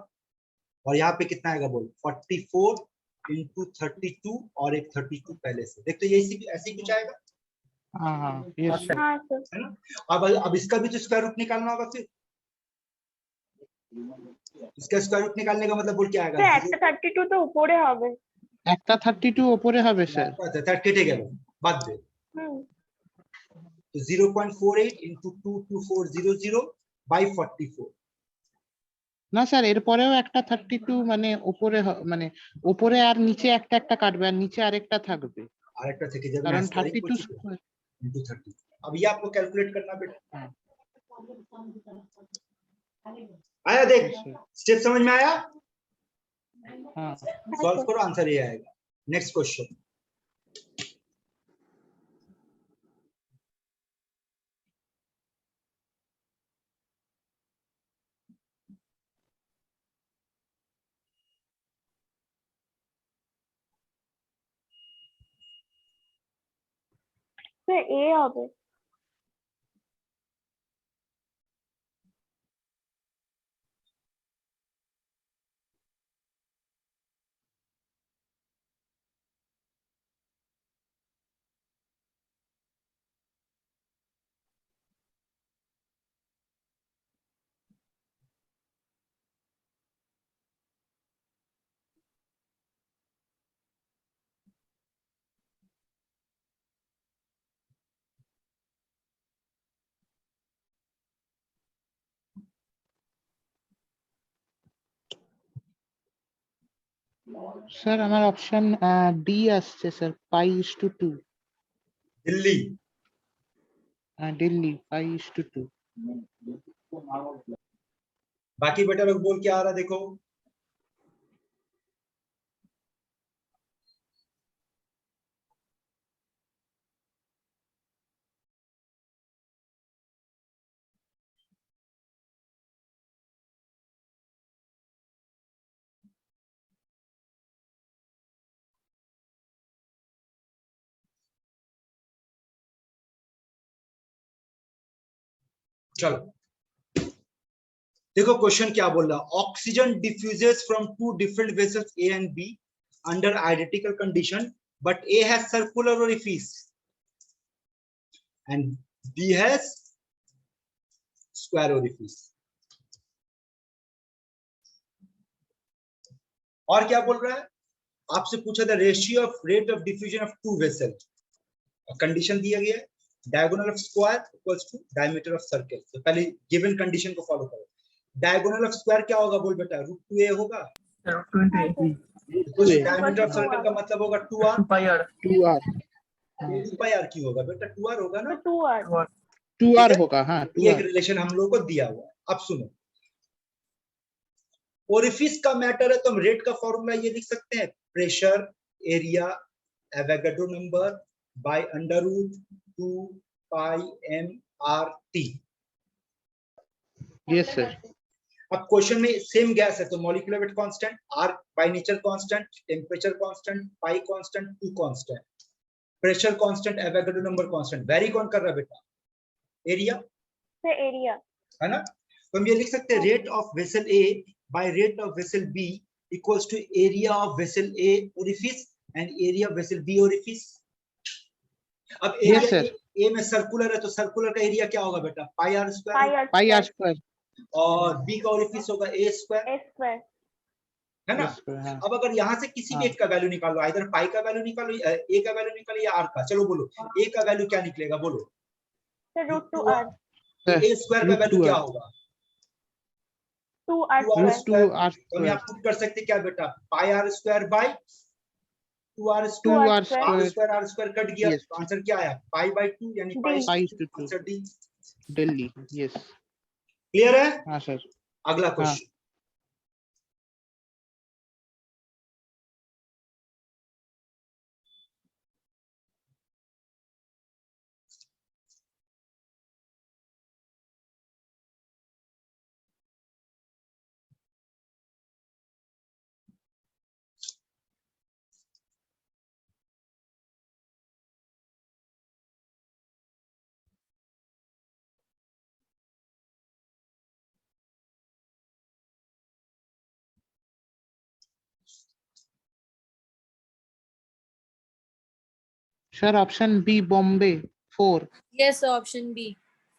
और यहाँ पे कितना आएगा बोल? 44 इंटू 32 और एक 32 पहले से, देख तो ये ऐसे ही कुछ आएगा। हाँ यस सर। हाँ सर। है ना? अब इसका भी तो स्क्वायर रूट निकालना होगा, फिर इसका स्क्वायर रूट निकालने का मतलब बोल क्या आएगा? স্যার একটা 32 তো উপরে হবে। একটা 32 উপরে হবে স্যার। তার কেটে গেল, বাদ দে। হুম। তো 0.48 into 22400 by 44। না স্যার এরপরেও একটা 32 মানে উপরে মানে উপরে আর নিচে একটা একটা কাটবে আর নিচে আরেকটা থাকবে, আরেকটা থেকে যাবে কারণ না, স্কয়ারিং 32 করছি তো, স্কয়ার। into 30। अब ये आपको कैलकुलेट करना बेटा। आया देख, स्टेप समझ में आया? हाँ सॉल्व करो, आंसर ये आएगा। Next question. স্যার এ হবে। স্যার আমার অপশন ডি আসছে স্যার, π/2। दिल्ली। दिल्ली π/2। बाकी बेटा लोग बोल क्या आ रहा देखो। चलो देखो क्वेश्चन क्या बोल रहा, oxygen diffuses from two different vessels A and B under identical condition, but A has circular orifice and B has square orifice. और क्या बोल रहा है, आपसे पूछा था ratio of rate of diffusion of two vessel, condition दिया गया है diagonal of square equals to diameter of circle. तो पहले गिवन कंडीशन को फॉलो करो। डायगोनल ऑफ स्क्वायर क्या होगा बोल बेटा? √2a होगा। डायमीटर ऑफ सर्कल का मतलब होगा 2r। 2r 2πr क्यों होगा बेटा? 2r होगा ना। 2r 2R होगा, हाँ ये एक 2R। रिलेशन हम लोगों को दिया हुआ है। अब सुनो, ओरिफिस का मैटर है तो हम रेट का फॉर्मूला ये लिख सकते हैं, pressure area Avogadro number by under root 2 pi M R T. Yes sir. अब क्वेश्चन में सेम गैस है तो molecular weight constant, R by nature constant, temperature constant, pi constant, two constant, pressure constant, Avogadro number constant. Very कौन कर रहा है बेटा? एरिया से एरिया। है ना? तो हम ये लिख सकते हैं rate of vessel A by rate of vessel B equals to area of vessel A orifice and area vessel B orifice. अब Yes, एरिया sir. ए में सर्कुलर है तो सर्कुलर का एरिया क्या होगा बेटा? Pi R square, pi R square. और बी का ओरिफिस होगा ए स्क्वायर, ए स्क्वायर। है ना? Yes, sir, हाँ। अब अगर यहाँ से किसी भी हाँ। एक का वैल्यू निकालो, इधर पाई का वैल्यू निकालो, ए का वैल्यू निकालो या आर का, चलो बोलो ए का वैल्यू क्या निकलेगा बोलो? से रूट 2 आर। ए स्क्वायर का वैल्यू क्या होगा? 2 आर रूट स्क्वायर। 2R तो हम यहाँ पुट कर सकते क्या बेटा? Pi R square by 2R 2R square, R square. Square cut गया Yes. तो आंसर क्या आया? पाई बाय 2 यानी pi pi two 2 answer D. Delhi. Yes. Clear है? हाँ सर। अगला question, sir option B Bombay 4। Yes, option B,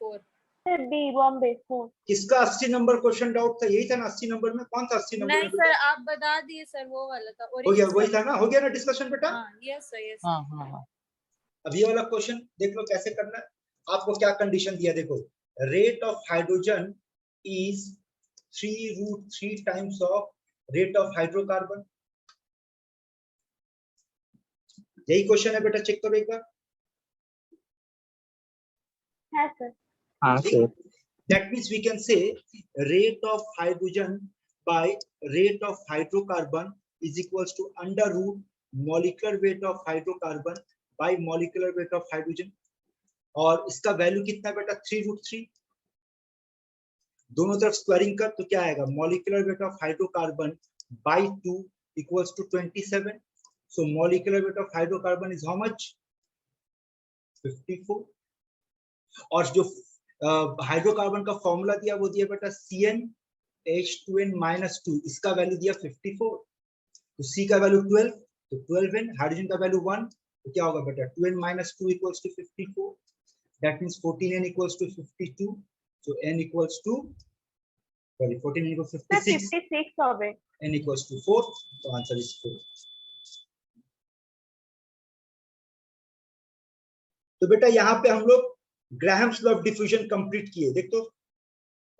4. से बी बॉम्बे 4। किसका 80 नंबर क्वेश्चन डाउट था? यही था ना 80 नंबर में? कौन था 80 नंबर नहीं में सर, बेटा? आप बता दिए सर, वो वाला था। हो गया, वही था ना? हो गया ना डिस्कशन बेटा? हाँ, यस सर, यस। हाँ हाँ हाँ। अब ये वाला क्वेश्चन देख लो कैसे करना है। आपको क्या कंडीशन दिया, देखो, rate of hydrogen is 3√3 times of rate of hydrocarbon. यही क्वेश्चन है बेटा, चेक करो एक बार। है सर। हाँ sir. That means we can say rate of hydrogen by rate of hydrocarbon is equals to under root molecular weight of hydrocarbon by molecular weight of hydrogen। और इसका वैल्यू कितना बेटा? 3√3। दोनों तरफ स्क्वायरिंग कर तो क्या आएगा? molecular weight of hydrocarbon by 2 equals to 27। so molecular weight of hydrocarbon is how much? 54। और जो हाइड्रोकार्बन का फॉर्मूला दिया वो दिया बेटा CnH2n-2, इसका वैल्यू दिया 54। तो C का वैल्यू 12, तो 12n, हाइड्रोजन का वैल्यू 1, तो क्या होगा बेटा? 2n-2 equals to 54। That means 14n equals to 52, so n equals to 14n equals 56, 56 হবে। n इक्वल्स टू 4, तो आंसर इज 4। तो बेटा यहाँ पे हम लोग Graham's law of diffusion complete किए। देख तो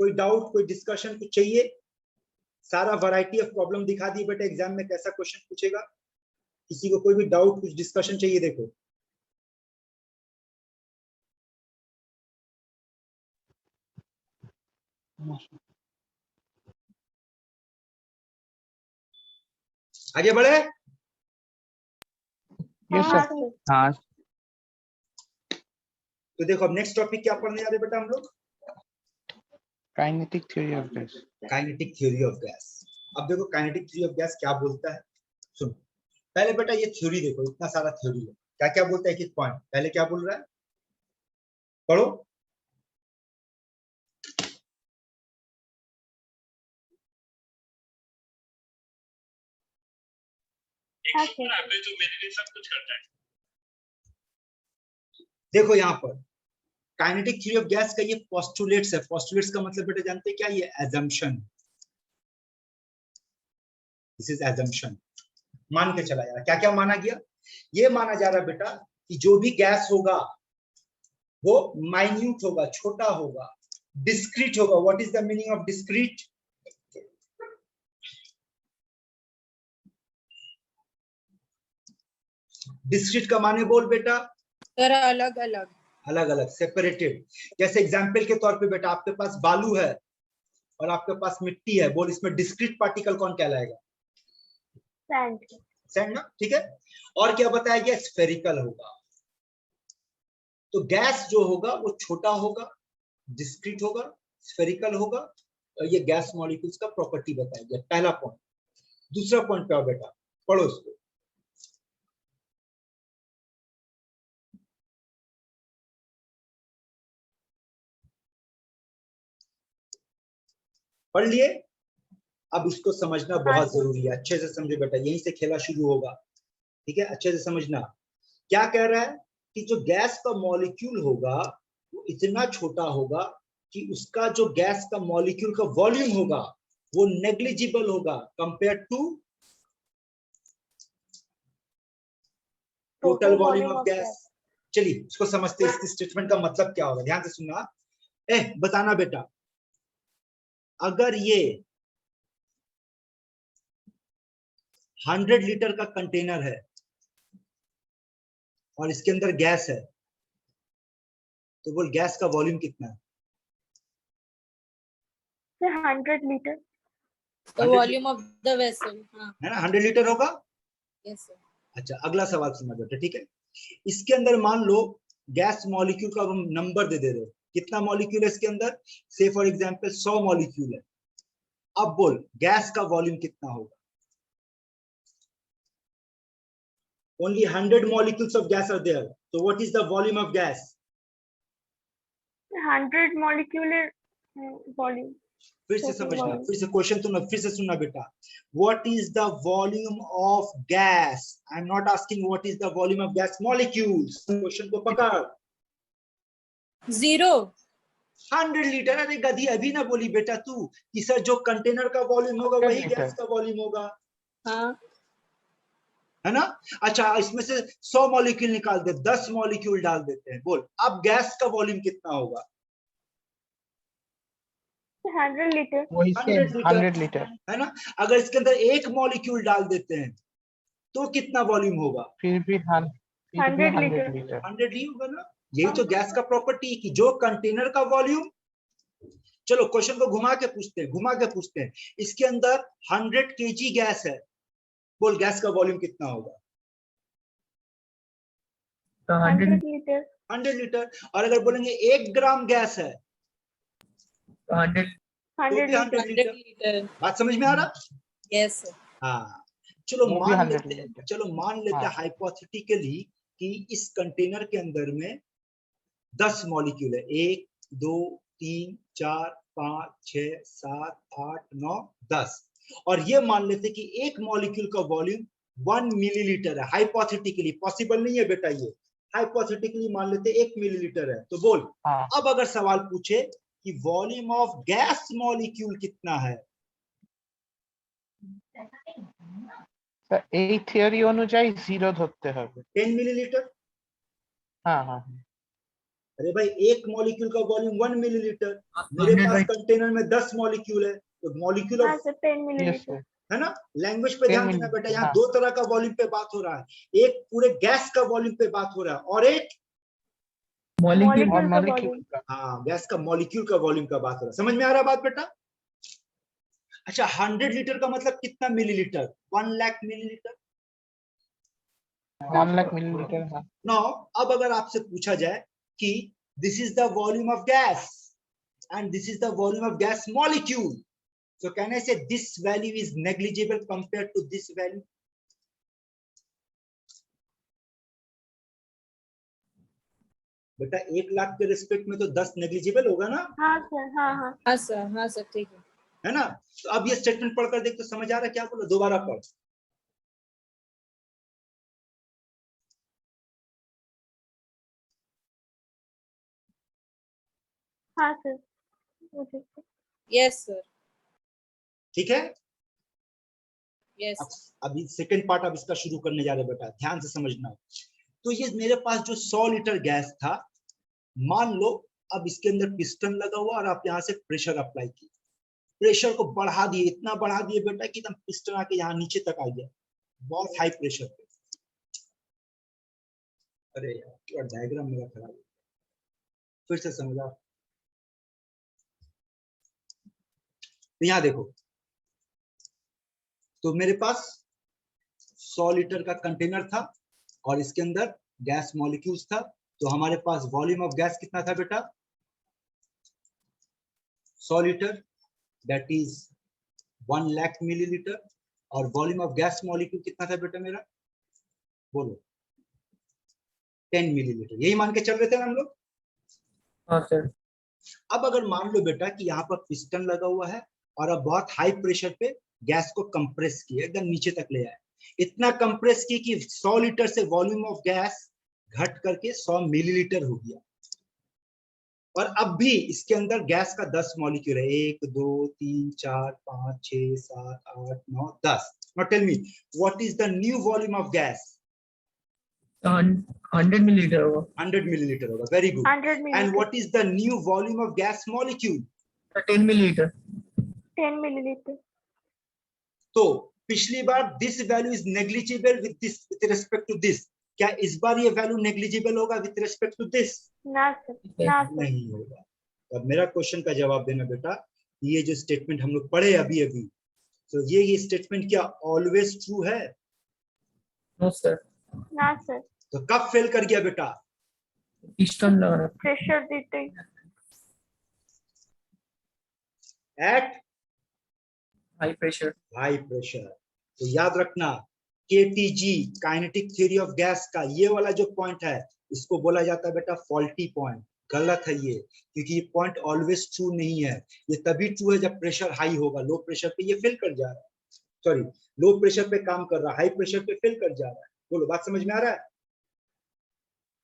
कोई डाउट, कोई डिस्कशन कुछ चाहिए? सारा वैरायटी ऑफ प्रॉब्लम दिखा दी बेटा, एग्जाम में कैसा क्वेश्चन पूछेगा। किसी को कोई भी डाउट, कुछ डिस्कशन चाहिए? देखो आगे बढ़े। यस हाँ सर। सर। हाँ तो देखो अब नेक्स्ट टॉपिक क्या पढ़ने जा रहे बेटा हम लोग? Kinetic theory of gas. Kinetic theory of gas. अब देखो काइनेटिक थ्योरी ऑफ गैस क्या बोलता है, सुनो। पहले बेटा ये थ्योरी देखो, इतना सारा थ्योरी है, क्या क्या बोलता है, एक पॉइंट। पहले क्या बोल रहा है पढ़ो। हाँ सर। देखो यहाँ पर काइनेटिक थ्योरी ऑफ गैस का ये पोस्टुलेट्स है। पोस्टुलेट्स का मतलब बेटा जानते हैं क्या? ये एजम्पशन। This is assumption. मान के चला जा रहा। क्या क्या माना गया? ये माना जा रहा बेटा कि जो भी गैस होगा वो माइन्यूट होगा, छोटा होगा, डिस्क्रीट होगा। What is the meaning of discrete? Discrete का माने बोल बेटा। सर अलग अलग। अलग अलग सेपरेटेड। जैसे एग्जाम्पल के तौर पे बेटा आपके पास बालू है और आपके पास मिट्टी है, बोल इसमें डिस्क्रीट पार्टिकल कौन कहलाएगा? सैंड। सैंड ना, ठीक है। और क्या बताया गया? स्फेरिकल होगा। तो गैस जो होगा वो छोटा होगा, डिस्क्रीट होगा, स्फेरिकल होगा, और ये गैस मॉलिक्यूल्स का प्रॉपर्टी बताया गया, पहला पॉइंट। दूसरा पॉइंट पे आओ बेटा, पढ़ो इसको। पढ़ लिए? अब इसको समझना बहुत जरूरी है, अच्छे से समझो बेटा, यहीं से खेला शुरू होगा, ठीक है? अच्छे से समझना। क्या कह रहा है कि जो गैस का मॉलिक्यूल होगा वो इतना छोटा होगा कि उसका जो गैस का मॉलिक्यूल का वॉल्यूम होगा वो नेग्लिजिबल होगा compare to total volume of gas. चलिए इसको समझते हैं, इस स्टेटमेंट का मतलब क्या होगा, ध्यान से सुनना। बताना बेटा, अगर ये 100 लीटर का कंटेनर है और इसके अंदर गैस है, तो बोल गैस का वॉल्यूम कितना है? 100 litre. The volume of the vessel. हाँ. है ना, 100 लीटर होगा। Yes sir. अच्छा, अगला सवाल सुना बेटा, ठीक है? इसके अंदर मान लो गैस मॉलिक्यूल का हम नंबर दे रहे हैं, कितना मॉलिक्यूल है इसके अंदर? से फॉर एग्जांपल 100 मॉलिक्यूल है। अब बोल गैस का वॉल्यूम कितना होगा? Only 100 molecules of gas are there. So what is the volume of gas? 100 molecular volume. फिर से Total समझना, volume. फिर से क्वेश्चन सुनना, फिर से सुनना बेटा। What is the volume of gas? I'm not asking what is the volume of gas molecules. Question को पकड़। 0. 100 लीटर। अरे गधी, अभी ना बोली बेटा तू कि सर जो कंटेनर का वॉल्यूम होगा वही गैस का वॉल्यूम होगा, हाँ. है ना? अच्छा, इसमें से 100 मॉलिक्यूल निकाल दे, 10 मॉलिक्यूल डाल देते हैं, बोल अब गैस का वॉल्यूम कितना होगा? 100 लीटर। वही 100 100 लीटर। है ना? अगर इसके अंदर एक मॉलिक्यूल डाल देते हैं तो कितना वॉल्यूम होगा? फिर भी 100 100 लीटर। लीटर। 100 ही होगा ना। यही तो गैस का प्रॉपर्टी है कि जो कंटेनर का वॉल्यूम। चलो क्वेश्चन को घुमा के पूछते हैं, इसके अंदर 100 kg गैस है, बोल गैस का वॉल्यूम कितना होगा? तो 100 लीटर। 100 लीटर। और अगर बोलेंगे 1 ग्राम गैस है तो 100 तो 100 भी 100 लीटर। लीटर। 100 liter. बात समझ में आ रहा? Yes sir. हाँ, चलो वो भी मान 100 लेते हैं, लीटर। चलो मान लेते हैं हाँ। हाइपोथेटिकली कि इस कंटेनर के अंदर में 10 मॉलिक्यूल है, 1 2 3 4 5 6 7 8 9 10, और ये मान लेते कि एक मॉलिक्यूल का वॉल्यूम 1 मिलीलीटर है। हाइपोथेटिकली, पॉसिबल नहीं है बेटा ये, हाइपोथेटिकली मान लेते 1 मिलीलीटर है। तो बोल हाँ। अब अगर सवाल पूछे कि वॉल्यूम ऑफ गैस मॉलिक्यूल कितना है? স্যার এই থিওরি অনুযায়ী 0 ধরতে হবে। 10 मिलीलीटर। हाँ हाँ। अरे भाई एक मॉलिक्यूल का वॉल्यूम 1 मिलीलीटर, मेरे पास कंटेनर में 10 मॉलिक्यूल है, तो मॉलिक्यूल हाँ of, sir 10 yes millilitre. Sir. है ना? लैंग्वेज पे ध्यान 10 देना बेटा, मिलीलीटर, यहाँ हाँ। 2 तरह का वॉल्यूम पे बात हो रहा है, एक पूरे गैस का वॉल्यूम पे बात हो रहा है और एक मॉलिक्यूल मॉलिक्यूल का मॉलिक्यूल वॉल्यूम। का। हाँ गैस का मॉलिक्यूल का वॉल्यूम का बात हो रहा है। समझ में आ रहा बात बेटा? अच्छा, 100 लीटर का मतलब कितना millilitre? 1 lakh millilitre. 1 lakh millilitre. हाँ। नाउ अब अगर आपसे पूछा जाए कि this is the volume of gas and this is the volume of gas molecule, so can I say this value is negligible compared to this value? बेटा 1 लाख के रिस्पेक्ट में तो 10 नेग्लिजिबल होगा ना, हाँ सर। हाँ हाँ। हाँ सर ठीक है. है ना? तो अब ये स्टेटमेंट पढ़कर देख, तो समझ आ रहा है क्या बोला? दोबारा पढ़। हाँ सर। Yes sir. ठीक है? Yes. अभी सेकंड पार्ट अब इसका शुरू करने जा रहे हैं बेटा, ध्यान से समझना। तो ये मेरे पास जो 100 लीटर गैस था, मान लो अब इसके अंदर पिस्टन लगा हुआ और आप यहाँ से प्रेशर अप्लाई किए, प्रेशर को बढ़ा दिए, इतना बढ़ा दिए बेटा कि एकदम पिस्टन आके यहाँ नीचे तक आ गया, बहुत हाई प्रेशर पे। अरे यार पूरा डायग्राम मेरा खराब है। फिर से समझा। तो यहाँ देखो, तो मेरे पास 100 लीटर का कंटेनर था और इसके अंदर गैस मॉलिक्यूल्स था। तो हमारे पास वॉल्यूम ऑफ गैस कितना था बेटा? 100 litre, that is 1 lakh millilitre. और वॉल्यूम ऑफ गैस मॉलिक्यूल कितना था बेटा मेरा? बोलो। 10 मिलीलीटर। यही मान के चल रहे थे ना हम लोग? हाँ सर। अब अगर मान लो बेटा कि यहाँ पर पिस्टन लगा हुआ है और अब बहुत हाई प्रेशर पे गैस को कंप्रेस किया, एकदम नीचे तक ले आए, इतना कंप्रेस की कि 100 लीटर से वॉल्यूम ऑफ गैस घट करके 100 मिलीलीटर हो गया। और अब भी इसके अंदर गैस का 10 मॉलिक्यूल है, 1 2 3 4 5 6 7 8 9 10। Now tell me what is the new volume of gas? 100 millilitre होगा। 100 मिलीलीटर होगा। Very good. 100 and milliliter. What is the new volume of gas molecule? 10 millilitre. 10 milliliter. तो पिछली बार this value is negligible with respect to this, क्या इस बार ये वैल्यू नेग्लिजिबल होगा विद रिस्पेक्ट टू दिस? ना सर, ना सर. नहीं होगा। अब मेरा क्वेश्चन का जवाब देना बेटा, ये जो स्टेटमेंट हम लोग पढ़े अभी अभी, तो ये स्टेटमेंट क्या ऑलवेज ट्रू है? No sir. ना सर. तो कब फेल कर गया बेटा? पिस्टन लगा। प्रेशर देते ही. At high pressure. High pressure. तो याद रखना KTG kinetic theory of gas का ये वाला जो पॉइंट है, इसको बोला जाता है बेटा फॉल्टी पॉइंट। गलत है ये, क्योंकि ये पॉइंट ऑलवेज ट्रू नहीं है। ये तभी ट्रू है जब प्रेशर हाई होगा। लो प्रेशर पे ये फेल कर जा रहा है, सॉरी लो प्रेशर पे काम कर रहा है, हाई प्रेशर पे फेल कर जा रहा है। बोलो, बात समझ में आ रहा है?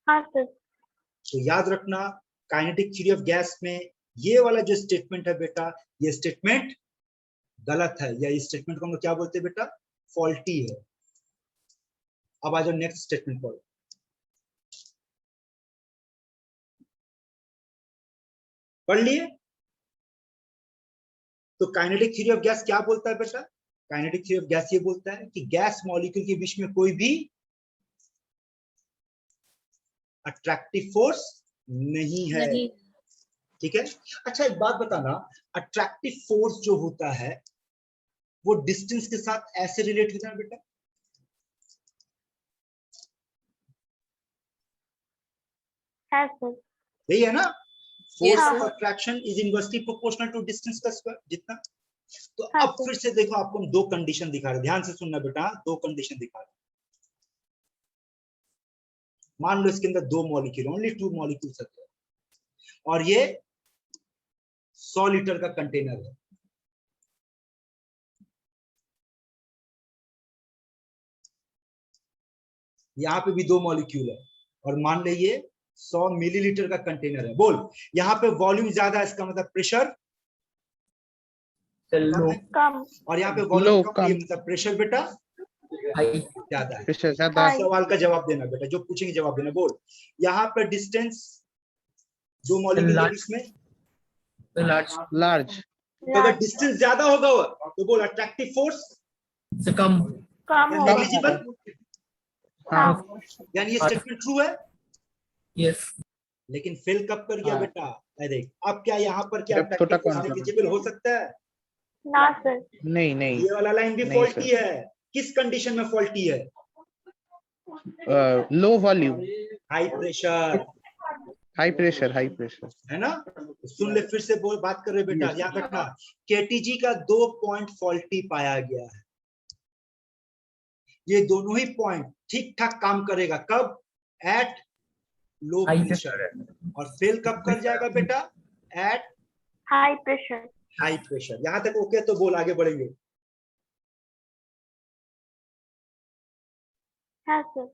हाँ सर. तो याद रखना काइनेटिक थ्योरी ऑफ गैस में ये वाला जो स्टेटमेंट है बेटा, ये स्टेटमेंट गलत है, या इस स्टेटमेंट को हम लोग क्या बोलते हैं बेटा? फॉल्टी है। अब आ जाओ नेक्स्ट स्टेटमेंट पर। पढ़ लिए? तो काइनेटिक थ्योरी ऑफ गैस क्या बोलता है बेटा? काइनेटिक थ्योरी ऑफ गैस ये बोलता है कि गैस मॉलिक्यूल के बीच में कोई भी अट्रैक्टिव फोर्स नहीं है। नहीं। ठीक है। अच्छा एक बात बताना, अट्रैक्टिव फोर्स जो होता है वो डिस्टेंस के साथ ऐसे रिलेट होता है बेटा? है सर. यही है ना? Yes, force sir. Of attraction is inversely proportional to distance का स्क्वायर जितना। तो हाँ, अब फिर से देखो, आपको हम दो कंडीशन दिखा रहे हैं, ध्यान से सुनना बेटा, दो कंडीशन दिखा रहे हैं। मान लो इसके अंदर 2 मॉलिक्यूल, ओनली 2 मॉलिक्यूल्स है और ये 100 लीटर का कंटेनर है। यहाँ पे भी 2 मॉलिक्यूल है और मान लीजिए 100 मिलीलीटर का कंटेनर है। बोल, यहाँ पे वॉल्यूम ज्यादा है, इसका मतलब प्रेशर लो। कम. और यहाँ पे वॉल्यूम लो, कम है, कम। मतलब प्रेशर बेटा हाई। ज्यादा है। प्रेशर ज्यादा। हाई. सवाल का जवाब देना बेटा, जो पूछेंगे जवाब देना। बोल, यहाँ पे डिस्टेंस 2 मॉलिक्यूल के बीच में लार्ज। लार्ज। तो अगर डिस्टेंस ज्यादा होगा तो बोल अट्रैक्टिव फोर्स से कम। कम होगा. नेग्लिजिबल, हाँ। हाँ. यानी ये स्टेटमेंट ट्रू है। यस। लेकिन फेल कब कर गया हाँ। बेटा? अरे अब क्या यहाँ पर क्या जब छोटा अट्रैक्टिव फोर्स कौन- नेग्लिजिबल हो सकता है? ना सर. नहीं नहीं, ये वाला लाइन भी नहीं फॉल्टी है। किस कंडीशन में फॉल्टी है? Low volume, high pressure, high pressure, high pressure. है ना? तो सुन ले, फिर से बोल, बात कर रहे बेटा, Yes. याद रखना केटीजी का 2 पॉइंट फॉल्टी पाया गया है। ये दोनों ही पॉइंट ठीक ठाक काम करेगा कब? At low high pressure. और फेल कब कर जाएगा बेटा? Eight high pressure. High pressure. यहां तक ओके? तो बोल, आगे बढ़ेंगे। है सर.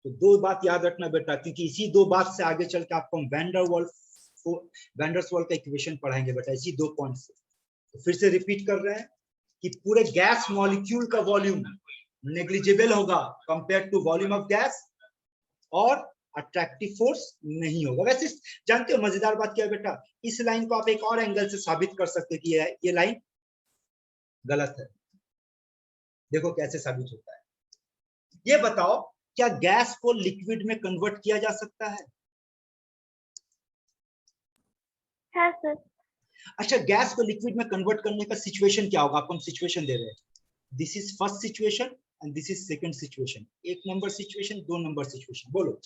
तो 2 बात याद रखना बेटा, क्योंकि इसी 2 बात से आगे चल के आपको हम वैंडर्स वॉल का इक्वेशन पढ़ाएंगे बेटा, इसी 2 पॉइंट से। तो फिर से रिपीट कर रहे हैं कि पूरे गैस मॉलिक्यूल का वॉल्यूम नेग्लिजिबल होगा compare to volume of gas, और अट्रैक्टिव फोर्स नहीं होगा। वैसे जानते हो मजेदार बात क्या है बेटा? इस लाइन को आप एक और एंगल से साबित कर सकते हैं कि ये लाइन गलत है। देखो कैसे साबित होता है। ये बताओ, क्या गैस को लिक्विड में कन्वर्ट किया जा सकता है? है सर। अच्छा, गैस को लिक्विड में कन्वर्ट करने का सिचुएशन क्या होगा? आपको हम सिचुएशन दे रहे हैं, this is first situation and this is second situation. 1 number situation, 2 number situation. बोलो,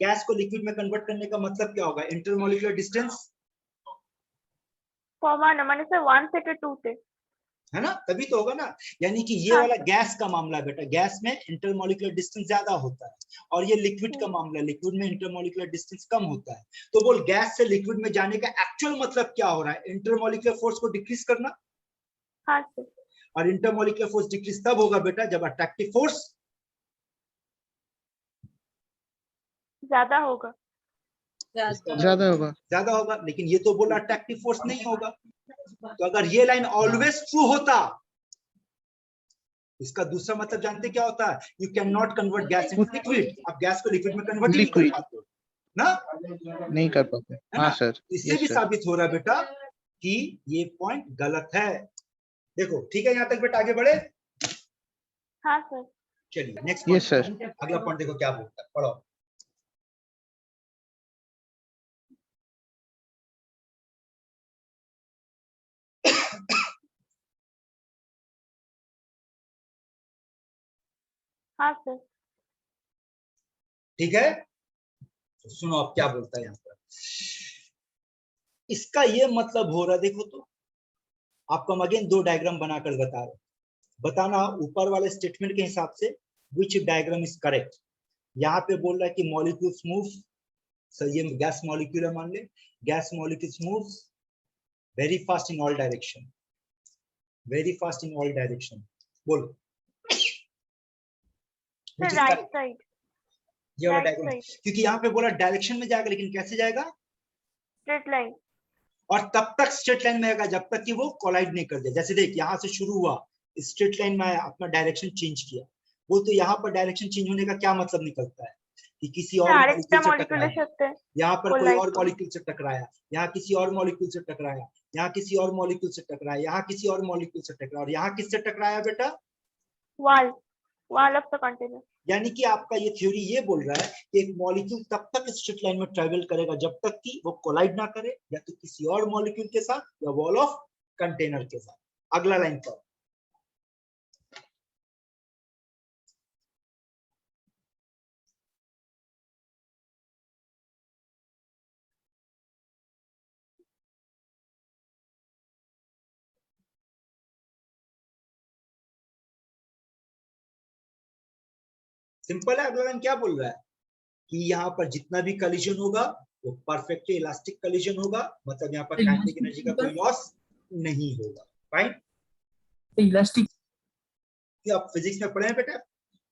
गैस को लिक्विड में कन्वर्ट करने का मतलब क्या होगा? इंटरमोलिकुलर डिस्टेंस, कॉमन माने सर 1 से 2 से, है ना? तभी तो होगा ना। यानी कि ये हाँ। वाला गैस का मामला है बेटा, गैस में इंटरमोलिकुलर डिस्टेंस ज्यादा होता है, और ये लिक्विड का मामला है, लिक्विड में इंटरमोलिकुलर डिस्टेंस कम होता है। तो बोल, गैस से लिक्विड में जाने का एक्चुअल मतलब क्या हो रहा है? इंटरमोलिकुलर फोर्स को डिक्रीज करना। हाँ सर। और इंटरमोलिकुलर फोर्स डिक्रीज तब होगा बेटा जब अट्रैक्टिव फोर्स ज्यादा होगा। ज्यादा होगा। ज्यादा होगा। लेकिन ये तो बोला अट्रैक्टिव फोर्स नहीं होगा। तो अगर ये लाइन ऑलवेज ट्रू होता, इसका दूसरा मतलब जानते क्या होता है? You can not convert gas into liquid. आप गैस को लिक्विड में कन्वर्ट नहीं कर पाते हो ना, नहीं कर पाते। हाँ सर। इससे भी साबित हो रहा है बेटा कि ये पॉइंट गलत है। देखो, ठीक है, यहाँ तक बेटा आगे बढ़े। हाँ सर। चलिए नेक्स्ट यस सर। अगला पॉइंट देखो क्या बोलता है, पढ़ो। हाँ सर। ठीक है, तो सुनो अब क्या बोलता है यहाँ पर। इसका ये मतलब हो रहा है, देखो तो आपको हम अगेन 2 डायग्राम बनाकर बता रहे, बताना ऊपर वाले स्टेटमेंट के हिसाब से विच डायग्राम इज करेक्ट। यहाँ पे बोल रहा है कि मॉलिक्यूल्स मूव, सर ये गैस मॉलिक्यूल है, मान ले gas molecules moves very fast in all direction, very fast in all direction. बोलो सर राइट साइड। ये वाला right डायग्राम, side. क्योंकि यहाँ पे बोला डायरेक्शन में जाएगा, लेकिन कैसे जाएगा? Straight line. और तब तक स्ट्रेट लाइन में आएगा जब तक कि वो कोलाइड नहीं कर दे। जैसे देख, यहाँ से शुरू हुआ, स्ट्रेट लाइन में आया, अपना डायरेक्शन चेंज किया, वो तो यहाँ पर डायरेक्शन चेंज होने का क्या मतलब निकलता है कि किसी और मॉलिक्यूल से टकराया, यहाँ पर कोई और मॉलिक्यूल से टकराया, यहाँ किसी और मॉलिक्यूल से टकराया, यहाँ किसी और मॉलिक्यूल से टकराया, यहाँ किसी और मॉलिक्यूल से टकराया, और यहाँ किससे टकराया बेटा? Wall of the container. यानी कि आपका ये थ्योरी ये बोल रहा है कि एक मॉलिक्यूल तब तक स्ट्रेट लाइन में ट्रेवल करेगा जब तक कि वो कोलाइड ना करे या तो किसी और मॉलिक्यूल के साथ या वॉल ऑफ कंटेनर के साथ। अगला लाइन पर सिंपल है। अगला लाइन क्या बोल रहा है कि यहाँ पर जितना भी कलिजन होगा वो परफेक्टली इलास्टिक कलिजन होगा, मतलब यहाँ पर काइनेटिक एनर्जी का कोई लॉस नहीं होगा। फाइन, इलास्टिक आप फिजिक्स में पढ़े हैं बेटा,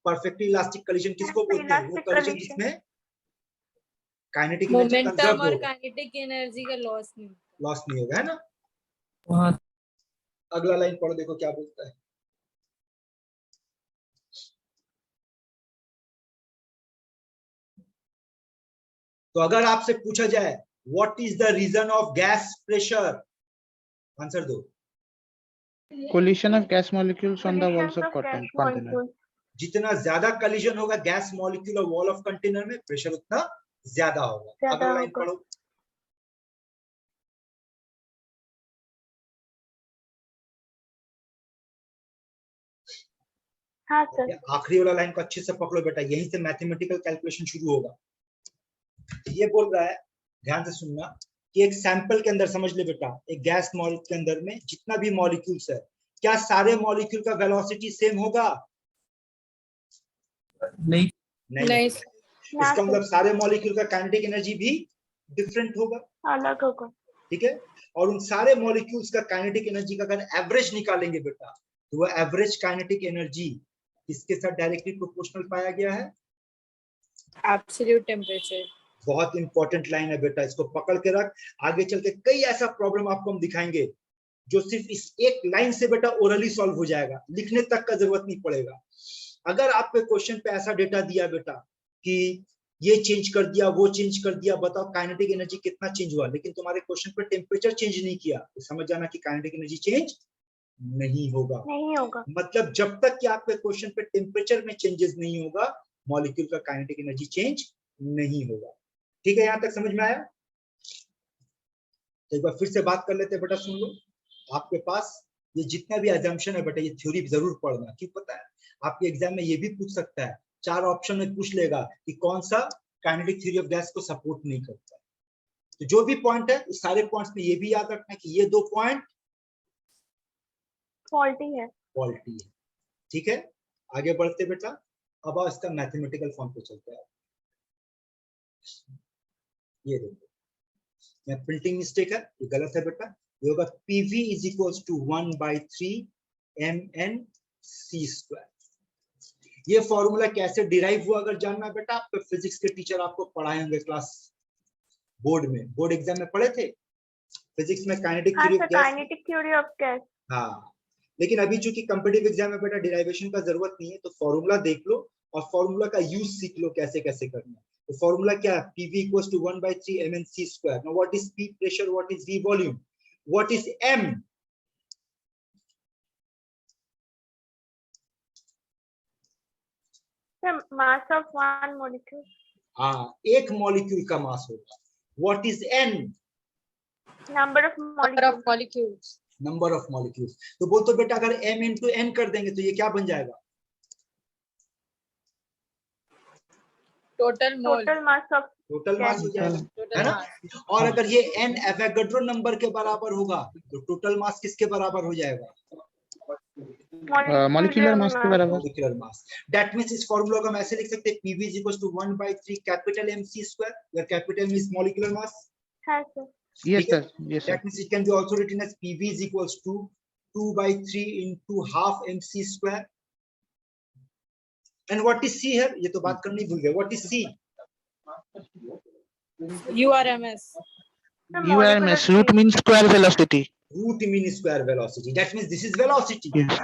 परफेक्टली इलास्टिक कलिजन किसको बोलते हैं? वो कलिजन जिसमें काइनेटिक एनर्जी मोमेंटम कंजर्व और होगा, काइनेटिक एनर्जी का लॉस नहीं होगा, है ना। वहाँ अगला लाइन पढ़ो, देखो क्या बोलता है। तो अगर आपसे पूछा जाए what is the reason of gas pressure, answer दो। Collision of gas molecules on the walls of container. जितना ज्यादा कलिजन होगा गैस मॉलिक्यूल और वॉल ऑफ कंटेनर में, प्रेशर उतना ज्यादा होगा। अगला लाइन पढ़ो। हाँ सर। आखिरी वाला लाइन को अच्छे से पकड़ो बेटा, यहीं से मैथमेटिकल कैलकुलेशन शुरू होगा। ये बोल रहा है, ध्यान से सुनना, कि एक सैंपल के अंदर, समझ ले बेटा, एक गैस मॉलिक्यूल के अंदर में जितना भी मॉलिक्यूल्स है, क्या सारे मॉलिक्यूल का वेलोसिटी सेम होगा? नहीं नहीं इसका मतलब सारे मॉलिक्यूल का काइनेटिक एनर्जी भी डिफरेंट होगा, अलग होगा। ठीक है। और उन सारे मॉलिक्यूल्स का काइनेटिक एनर्जी का अगर एवरेज निकालेंगे बेटा, तो वो एवरेज काइनेटिक एनर्जी किसके साथ डायरेक्टली प्रोपोर्शनल पाया गया है? Absolute temperature. बहुत इंपॉर्टेंट लाइन है बेटा, इसको पकड़ के रख। आगे चल के कई ऐसा प्रॉब्लम आपको हम दिखाएंगे जो सिर्फ इस एक लाइन से बेटा ओरली सॉल्व हो जाएगा, लिखने तक का जरूरत नहीं पड़ेगा। अगर आपके क्वेश्चन पे ऐसा डेटा दिया बेटा कि ये चेंज कर दिया, वो चेंज कर दिया, बताओ काइनेटिक एनर्जी कितना चेंज हुआ, लेकिन तुम्हारे क्वेश्चन पे टेम्परेचर चेंज नहीं किया, तो समझ जाना कि काइनेटिक एनर्जी चेंज नहीं होगा। मतलब जब तक कि आपके क्वेश्चन पे टेम्परेचर में चेंजेस नहीं होगा, मॉलिक्यूल का काइनेटिक एनर्जी चेंज नहीं होगा। ठीक है, यहां तक समझ में आया? तो एक बार फिर से बात कर लेते हैं बेटा, सुन लो। आपके पास ये जितना भी अजम्पशन है बेटा, ये थ्योरी जरूर पढ़ना। क्यों पता है, आपके एग्जाम में ये भी पूछ सकता है, 4 ऑप्शन में पूछ लेगा कि कौन सा काइनेटिक थ्योरी ऑफ गैस को सपोर्ट नहीं करता। तो जो भी पॉइंट है उस सारे पॉइंट्स में ये भी याद रखना है कि ये 2 पॉइंट फॉल्टी है। फॉल्टी है। ठीक है, आगे बढ़ते बेटा। अब आओ इसका मैथमेटिकल फॉर्म पे चलते हैं। ये देखो, यहाँ प्रिंटिंग मिस्टेक है, ये गलत है बेटा। ये होगा PV is equals to 1/3 MnC²। ये फॉर्मूला कैसे डिराइव हुआ अगर जानना है बेटा, आपके फिजिक्स के टीचर आपको पढ़ाए होंगे क्लास बोर्ड में, बोर्ड एग्जाम में पढ़े थे फिजिक्स में काइनेटिक हाँ theory sir, of gas. Kinetic theory of gas. हाँ, लेकिन अभी चूंकि कॉम्पिटिटिव एग्जाम में बेटा डिराइवेशन का जरूरत नहीं है, तो फॉर्मूला देख लो और फॉर्मूला का यूज सीख लो कैसे कैसे करना है। तो फॉर्मूला क्या है, PV equals to 1/3 MnC²। Now what is P, pressure, what is V, volume, what is M? Mass of one molecule. हाँ, एक मॉलिक्यूल का मास होगा। What is N? Number of molecules. Number of molecules. तो बोल तो बेटा अगर M इंटू N कर देंगे तो ये क्या बन जाएगा, total mass of total mass हो जाएगा, है ना। और अगर ये N एवोगाड्रो नंबर के बराबर होगा तो टोटल मास किसके बराबर हो जाएगा, मॉलिक्यूलर मास के बराबर। Molecular mass. दैट मींस इस फॉर्मूला को हम ऐसे लिख सकते हैं, PV is equals to 1/3 capital MC², where capital means molecular mass। है sir. Yes sir, yes sir. That means it can be also written as PV is equals to 2/3 into half MC²। And what is C here? ये तो बात करनी भूल गए। What is C? URMS। URMS, root mean square velocity. Root mean square velocity. That means this is velocity. Yes.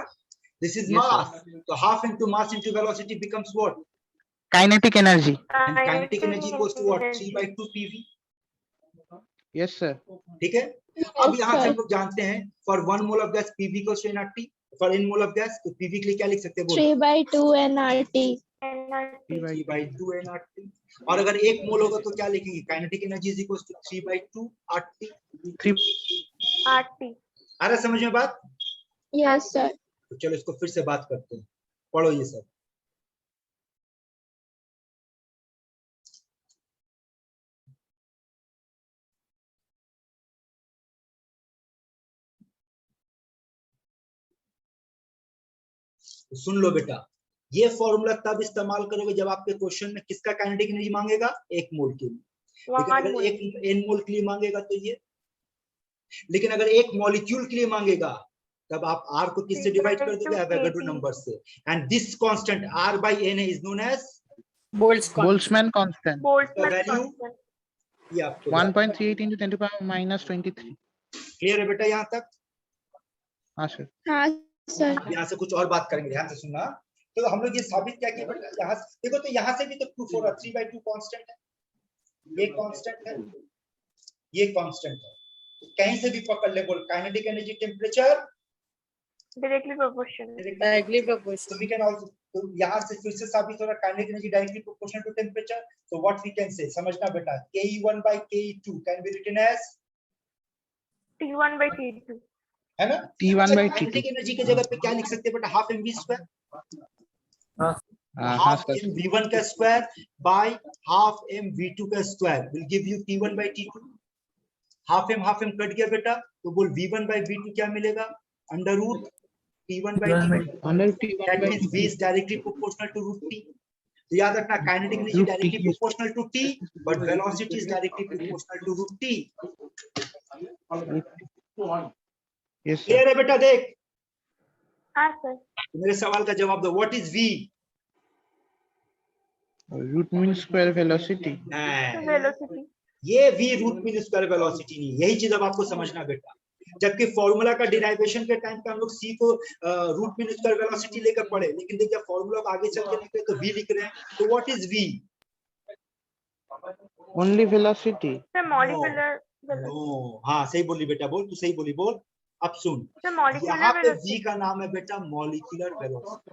This is Yes, mass. So half into mass into velocity becomes what? Kinetic energy. And kinetic energy equals to what? 3/2 PV. Yes sir. ठीक है। अब यहाँ से हम लोग जानते हैं for 1 mole of gas PV equals to nRT, for n mole of gas तो PV के लिए क्या लिख सकते हैं, 3/2 nRT। 3/2 nRT। और अगर 1 मोल होगा तो क्या लिखेंगे, kinetic energy is equals to 3/2 RT। 3 RT। आ रहा समझ में बात? Yes sir. तो चलो इसको फिर से बात करते हैं, पढ़ो ये सब। तो सुन लो बेटा, ये फॉर्मूला तब इस्तेमाल करोगे जब आपके क्वेश्चन में किसका काइनेटिक एनर्जी मांगेगा, 1 मोल के लिए। लेकिन अगर 1 n मोल के लिए मांगेगा तो ये, लेकिन अगर 1 मॉलिक्यूल के लिए मांगेगा तब आप R को किससे डिवाइड कर दोगे, एवोगाड्रो नंबर से। And this constant R/n is known as Boltzmann constant. Value. ये आपको 1.38 into 10 to the power minus 23. Clear है बेटा यहाँ तक? हाँ सर। हाँ सर। यहाँ से कुछ और बात करेंगे, ध्यान से सुनना। तो हम लोग ये साबित क्या किया बेटा, यहाँ देखो तो यहाँ से भी तो प्रूफ हो रहा, 3/2 कांस्टेंट है, ये कांस्टेंट है, ये कांस्टेंट है। कहीं से भी पकड़ ले, बोल kinetic energy temperature directly proportional. So we can also, तो यहाँ से फिर से साबित हो रहा kinetic energy directly proportional to temperature. So what we can say, समझना बेटा, Ke1/Ke2 can be written as T1/T2, है ना। T1/T2. काइनेटिक एनर्जी के जगह पे क्या लिख सकते हैं बेटा, हाफ mv², हाँ हाफ सर। mv1 का स्क्वायर बाय हाफ mv2 का square will give you T1/T2। Half m cut गया बेटा, तो बोल v1/v2 क्या मिलेगा, under root T1/T2। Under That means V is directly proportional to root T। तो याद रखना, kinetic energy Root T, directly yes. Proportional to T, but velocity is directly proportional to root T। Yes sir. Clear है बेटा? देख, हाँ सर। तो मेरे सवाल का जवाब दो, what is V? Root mean square velocity. Velocity. ये V root mean square velocity नहीं, यही चीज अब आपको समझना बेटा। जबकि फॉर्मूला का डिराइवेशन के टाइम पे हम लोग C को रूट मीन स्क्वायर वेलोसिटी लेकर पढ़े, लेकिन देखिए फॉर्मूला को आगे चल के लिख रहे तो V लिख रहे हैं। तो what is V? Only velocity. Sir molecular no, हाँ सही बोली बेटा, बोल, तू सही बोली, बोल। अब सुन, सर यहाँ मॉलिक्यूलर पे वेलोसिटी। V का नाम है बेटा मॉलिक्यूलर वेलोसिटी।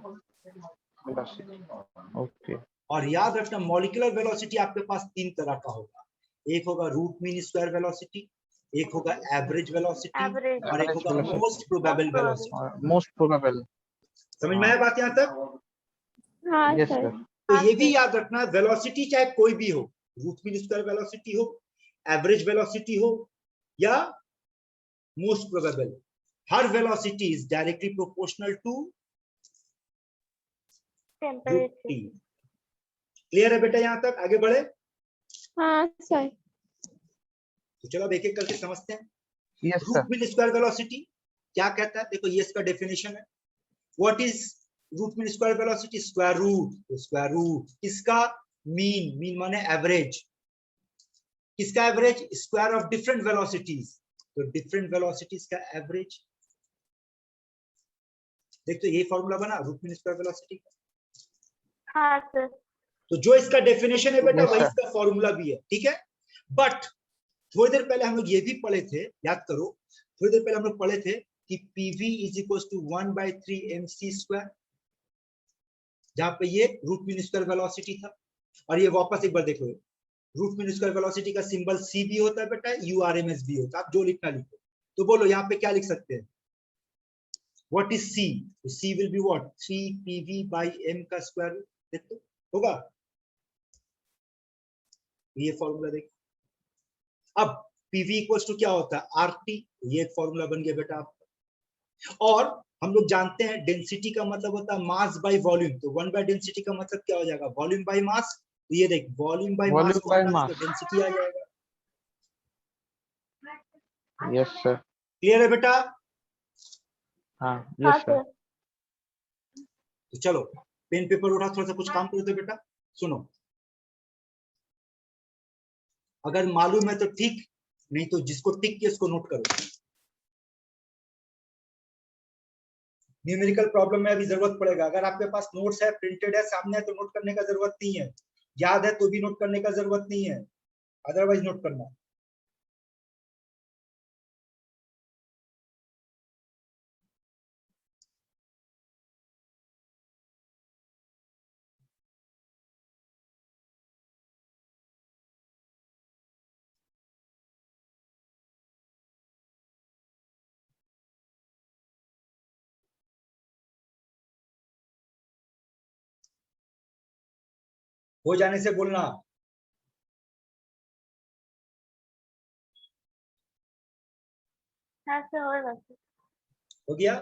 Velocity. Okay. और याद रखना, मॉलिक्यूलर वेलोसिटी आपके पास 3 तरह का होगा। एक होगा रूट मीन स्क्वायर वेलोसिटी, एक होगा एवरेज वेलोसिटी एवरेज और एक Average होगा velocity. Most probable velocity. और मोस्ट प्रोबेबल। समझ में आया बात यहाँ तक? हाँ यस सर। सर। तो ये भी याद रखना, वेलोसिटी चाहे कोई भी हो, रूट मीन स्क्वायर वेलोसिटी हो, एवरेज वेलोसिटी हो या मोस्ट प्रोबेबल, हर velocity is directly proportional to temperature. Clear है बेटा यहाँ तक? आगे बढ़े? हाँ सर। तो चलो अब एक एक करके समझते हैं। Yes root sir. Mean square velocity क्या कहता है? देखो ये इसका डेफिनेशन है। What is root mean square velocity? Square root. तो स्क्वायर रूट किसका? मीन। मीन माने एवरेज। किसका average? Square of different velocities. तो डिफरेंट वेलोसिटीज का एवरेज। देख तो ये फॉर्मूला बना रूट मीन स्क्वायर वेलोसिटी का। हाँ सर। तो जो इसका डेफिनेशन है बेटा Yes, वही sir. इसका फॉर्मूला भी है, ठीक है। बट थोड़ी देर पहले हम लोग ये भी पढ़े थे, याद करो, थोड़ी देर पहले हम लोग पढ़े थे कि PV is equal to 1/3 mc square, जहां पे ये रूट मीन स्क्वायर वेलोसिटी था। और ये वापस एक बार देखो, रूट मीन स्क्वायर वेलोसिटी का सिंबल सी भी होता है बेटा, यूआरएमएस भी होता है। आप जो लिखना लिखो। तो बोलो यहाँ पे क्या लिख सकते हैं? What is C? C will be what? 3 pv by m का स्क्वायर रूट। देखो होगा ये फॉर्मूला। देखो अब पीवी इक्वल्स टू क्या होता है? आरटी। ये एक फॉर्मूला बन गया बेटा आपका। और हम लोग जानते हैं डेंसिटी का मतलब होता है मास बाय वॉल्यूम। तो 1 बाय डेंसिटी का मतलब क्या हो जाएगा? Volume by mass. तो ये देख volume by mass Volume by mass. Density आ जाएगा। Yes sir. क्लियर है बेटा? हाँ हाँ यस सर। सर। तो चलो पेन पेपर उठा, थोड़ा सा कुछ काम कर दो बेटा। सुनो, अगर मालूम है तो ठीक, नहीं तो जिसको टिक किया उसको नोट करो। न्यूमेरिकल प्रॉब्लम में अभी जरूरत पड़ेगा। अगर आपके पास नोट्स है, प्रिंटेड है, सामने है, तो नोट करने का जरूरत नहीं है। याद है तो भी नोट करने का जरूरत नहीं है, अदरवाइज नोट करना। हो जाने से बोलना। हाँ सर होगा सर। हो गया?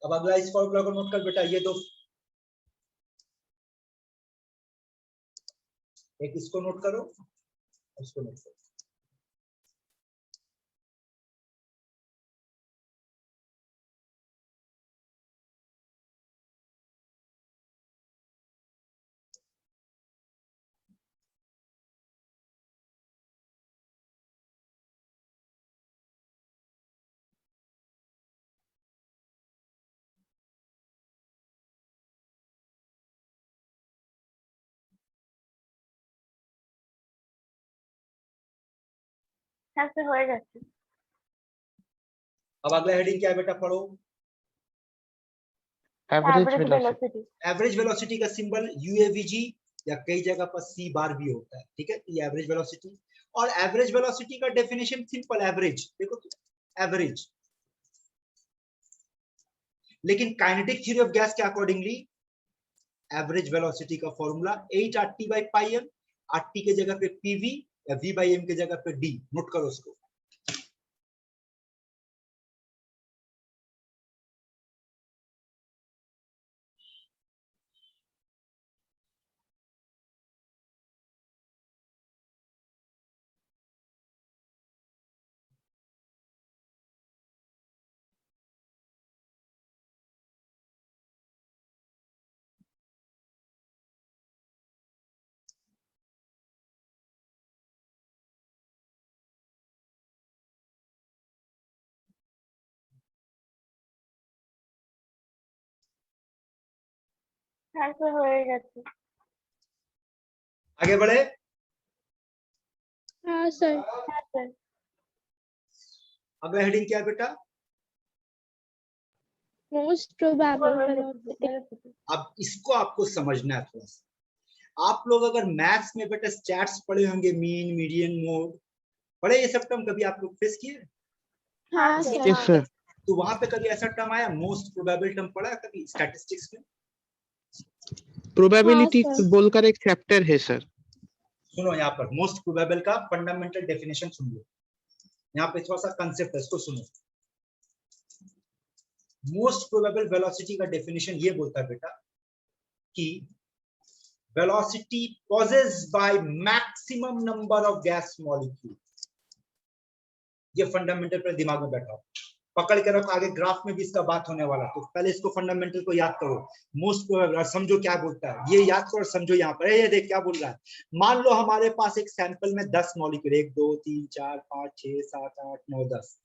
अब अगला इस फॉर्मूला को नोट कर बेटा। ये दो, एक इसको नोट करो, इसको नोट करो। हाँ सर होगा सर। अब अगला हेडिंग क्या है बेटा? पढ़ो। Average average velocity. Velocity. Average velocity का सिंबल यूएवीजी या कई जगह पर सी बार भी होता है, ठीक है। ये एवरेज वेलोसिटी। और एवरेज वेलोसिटी का डेफिनेशन सिंपल, एवरेज। देखो तो एवरेज। लेकिन काइनेटिक थ्योरी ऑफ गैस के अकॉर्डिंगली एवरेज वेलोसिटी का फॉर्मूला 8RT/πm। RT के जगह पे पीवी या V/m के जगह पे डी। नोट करो उसको। हाँ सर होगा सर। आगे बढ़े। हाँ सर। हाँ सर। अगला हेडिंग क्या है बेटा? Most probable velocity. वेलोसिटी। अब इसको आपको समझना है थोड़ा सा। आप लोग अगर मैथ्स में बेटा स्टैट्स पढ़े होंगे, मीन, मीडियन, मोड, पढ़े ये सब टर्म कभी आप लोग फेस किए? हाँ यस सर। सर। तो वहां पे कभी ऐसा टर्म आया मोस्ट प्रोबेबल टर्म पढ़ा कभी स्टैटिस्टिक्स में? प्रोबेबिलिटी हाँ, सर। बोलकर एक चैप्टर है सर। सुनो यहाँ पर मोस्ट प्रोबेबल का फंडामेंटल डेफिनेशन सुन लो, यहाँ पे थोड़ा सा कंसेप्ट है, इसको सुनो। मोस्ट प्रोबेबल वेलोसिटी का डेफिनेशन ये बोलता है बेटा कि velocity possess by maximum number of gas molecule. ये फंडामेंटल पर दिमाग में बैठा हो, पकड़ के रखो, आगे ग्राफ में भी इसका बात होने वाला, तो पहले इसको फंडामेंटल को याद करो। मोस्ट प्रोबेबल समझो क्या बोलता है, ये याद करो, समझो यहाँ पर ये देख क्या बोल रहा है। मान लो हमारे पास एक सैंपल में 10 मॉलिक्यूल, 1 2 3 4 5 6 7 8 9 10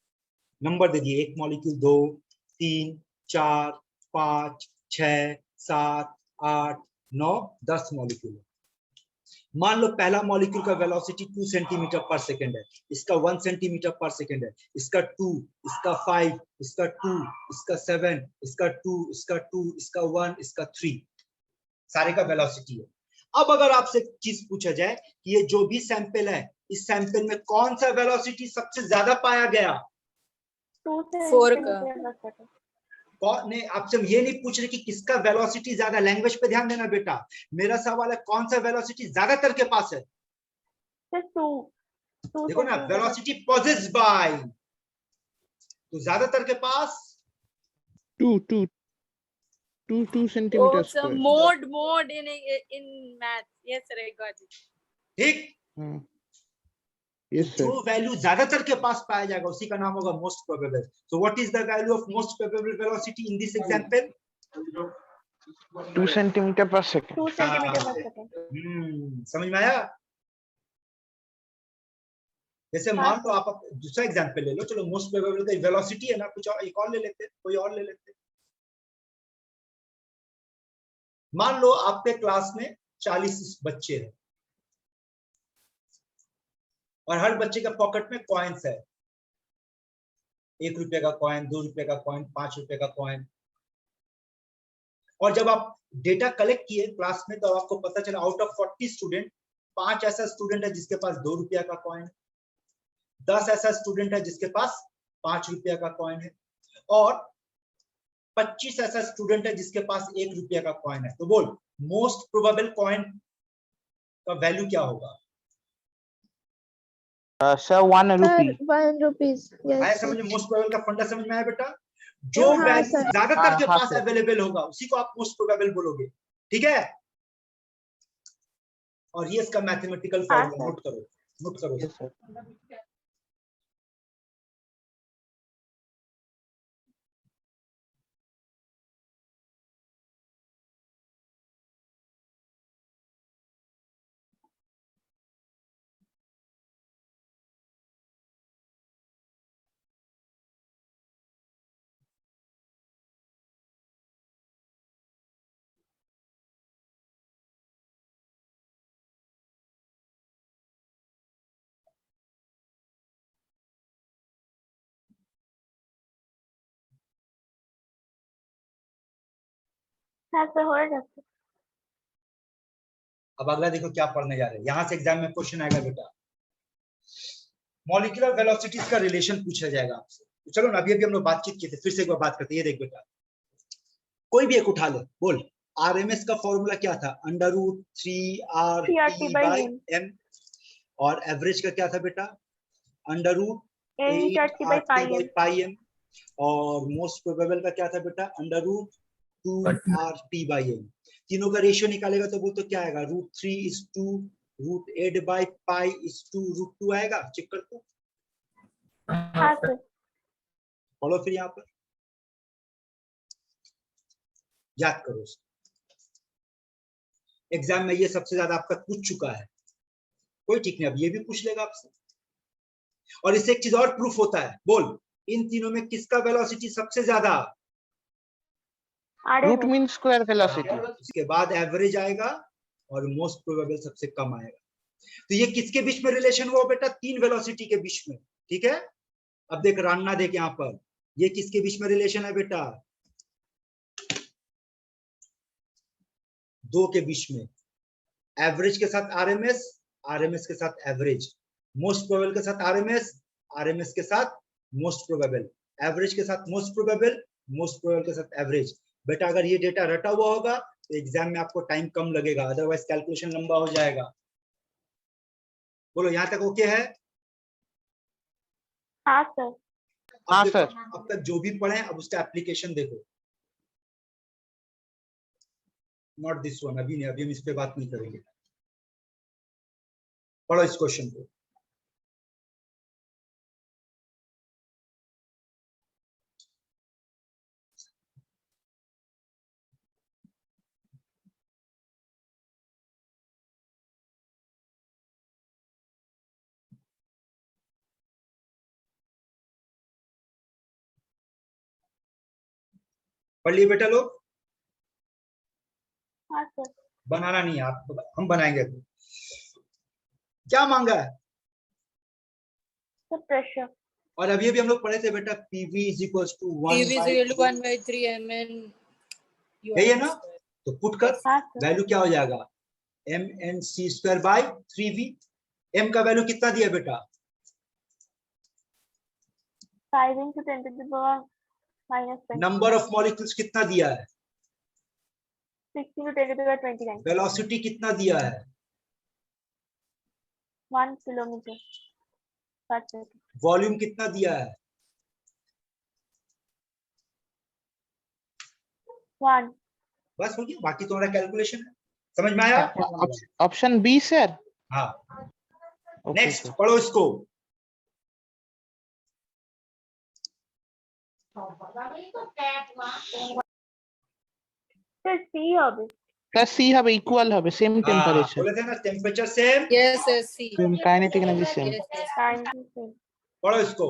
नंबर दे दिए। एक मॉलिक्यूल 2 3 4 5 6 7 8 9 10 मॉलिक्यूल। मान लो पहला मॉलिक्यूल का वेलोसिटी 2 सेंटीमीटर पर सेकेंड है, इसका 1 सेंटीमीटर पर सेकेंड है, इसका 2, इसका 5, इसका 2, इसका 7, इसका 2, इसका 2, इसका 1, इसका 3, सारे का वेलोसिटी है। अब अगर आपसे एक चीज पूछा जाए कि ये जो भी सैंपल है, इस सैंपल में कौन सा वेलोसिटी सबसे ज्यादा पाया गया? 2 4 सेंटीमीटर पर सेकंड। कौन ने? आपसे हम ये नहीं पूछ रहे कि किसका वेलोसिटी ज्यादा, लैंग्वेज पे ध्यान देना बेटा। मेरा सवाल है कौन सा वेलोसिटी ज्यादातर के पास है? सर 2 देखो ना, वेलोसिटी पॉजेस बाय, तो ज्यादातर के पास 2 centimetre Oh, so square. mode in math. Yes, sir, I got it. ठीक। यस जो सर। वैल्यू ज्यादातर के पास पाया जाएगा उसी का नाम होगा most probable. So what is the value of most probable velocity in this example? 2 centimetre पर सेकेंड। 2 सेंटीमीटर पर सेकंड। समझ में आया? जैसे मान लो आप दूसरा एग्जांपल ले लो, चलो मोस्ट प्रोबेबल का वेलोसिटी है ना, कुछ और एक और ले लेते, कोई और ले लेते। मान लो आपके क्लास में 40 बच्चे हैं और हर बच्चे के पॉकेट में कॉइन्स है, 1 रुपए का कॉइन, 2 रुपए का कॉइन, 5 रुपए का कॉइन। और जब आप डेटा कलेक्ट किए क्लास में तो आपको पता चला आउट ऑफ 40 स्टूडेंट 5 ऐसा स्टूडेंट है जिसके पास 2 रुपया का कॉइन, 10 ऐसा स्टूडेंट है जिसके पास 5 रुपया का कॉइन है, और 25 ऐसा स्टूडेंट है जिसके पास 1 रुपया का कॉइन है। तो बोल मोस्ट प्रोबेबल कॉइन का वैल्यू क्या होगा? Sir 1 rupee. Sir 1 rupees. आया यस समझ में? मोस्ट प्रोबेबल का फंडा समझ में आया बेटा? जो हाँ, वैल्यू सर। ज्यादातर के हाँ, पास सर। अवेलेबल होगा उसी को आप मोस्ट प्रोबेबल बोलोगे, ठीक है? और ये इसका मैथमेटिकल फॉर्मूला सर। नोट करो, नोट करो। Yes sir. सर होएगा। अब अगला देखो क्या पढ़ने जा रहे हैं, यहां से एग्जाम में क्वेश्चन आएगा बेटा, मॉलिक्यूलर वेलोसिटीज का रिलेशन पूछा जाएगा आपसे। तो चलो ना, अभी हम लोग बातचीत किए थे, फिर से एक बार बात करते हैं। ये देख बेटा, कोई भी एक उठा ले, बोल आरएमएस का फॉर्मूला क्या था? √3RT/m। और एवरेज का क्या था बेटा? √8RT/m। और मोस्ट प्रोबेबल का क्या था बेटा? √2RT/m। तीनों का रेशियो निकालेगा तो वो तो क्या आएगा? √3:√8/π/√2 आएगा। चेक कर दो, हाँ सर। पढ़ो फिर यहाँ पर याद करो। एग्जाम में ये सबसे ज्यादा आपका पूछ चुका है, कोई ठीक नहीं, अब ये भी पूछ लेगा आपसे। और इससे एक चीज और प्रूफ होता है, बोल इन तीनों में किसका वेलोसिटी सबसे ज्यादा? Root mean square velocity. उसके बाद एवरेज आएगा और मोस्ट प्रोबेबल सबसे कम आएगा। तो ये किसके बीच में रिलेशन हुआ बेटा? 3 वेलोसिटी के बीच में, ठीक है? अब देख रान्ना, देख यहाँ पर, ये किसके बीच में रिलेशन है बेटा? 2 के बीच में, एवरेज के साथ आरएमएस, आरएमएस के साथ एवरेज, मोस्ट प्रोबेबल के साथ आरएमएस, आरएमएस के साथ मोस्ट प्रोबेबल, एवरेज के साथ मोस्ट प्रोबेबल, मोस्ट प्रोबेबल के साथ एवरेज। बेटा अगर ये डेटा रटा हुआ होगा तो एग्जाम में आपको टाइम कम लगेगा, अदरवाइज कैलकुलेशन लंबा हो जाएगा। बोलो यहाँ तक ओके है? हाँ सर। हाँ अब सर। देखो, अब तक जो भी पढ़े अब उसका एप्लीकेशन देखो। नॉट दिस वन, अभी नहीं, अभी हम इस पे बात नहीं करेंगे। पढ़ो इस क्वेश्चन को। पढ़ लिए बेटा लोग? हाँ सर। बनाना नहीं है आपको, हम बनाएंगे। क्या मांगा है? Sir pressure. और अभी अभी हम लोग पढ़े थे बेटा PV is equals to 1 PV is by equal to 1 by 3 mn यही है ना? तो पुट कर हाँ सर। वैल्यू क्या हो जाएगा, mnc square by 3v। m का वैल्यू कितना दिया बेटा? 5 into 10 to the power minus 20. Number of molecules कितना दिया है? 6 into 10 to the power 29. Velocity कितना दिया है? 1 kilometer per second. वॉल्यूम कितना दिया है? 1. बस हो गया, बाकी तुम्हारा कैलकुलेशन है। समझ में आया? Option B sir. हाँ। Okay next sir. पढ़ो इसको। सर C হবে। प्लस सी হবে इक्वल হবে सेम हाँ, टेम्परेचर, बोले थे ना temperature same. yes yes C kinetic energy same. yes yes Time to same. पढ़ो इसको।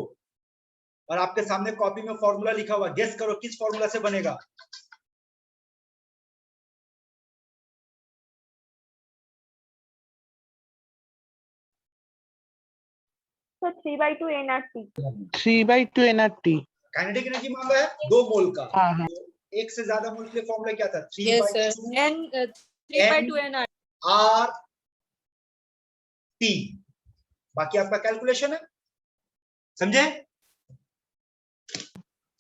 और आपके सामने कॉपी में फॉर्मूला लिखा हुआ, गेस करो किस फॉर्मूला से बनेगा। So 3/2 nRT. 3/2 nRT। Kinetic energy मांगा है 2 मोल का। हाँ हाँ। एक से ज्यादा मोल के लिए फॉर्मूला क्या था? 3 yes by sir 2 and 3 by 2 and R T। बाकी आपका कैलकुलेशन है, समझे?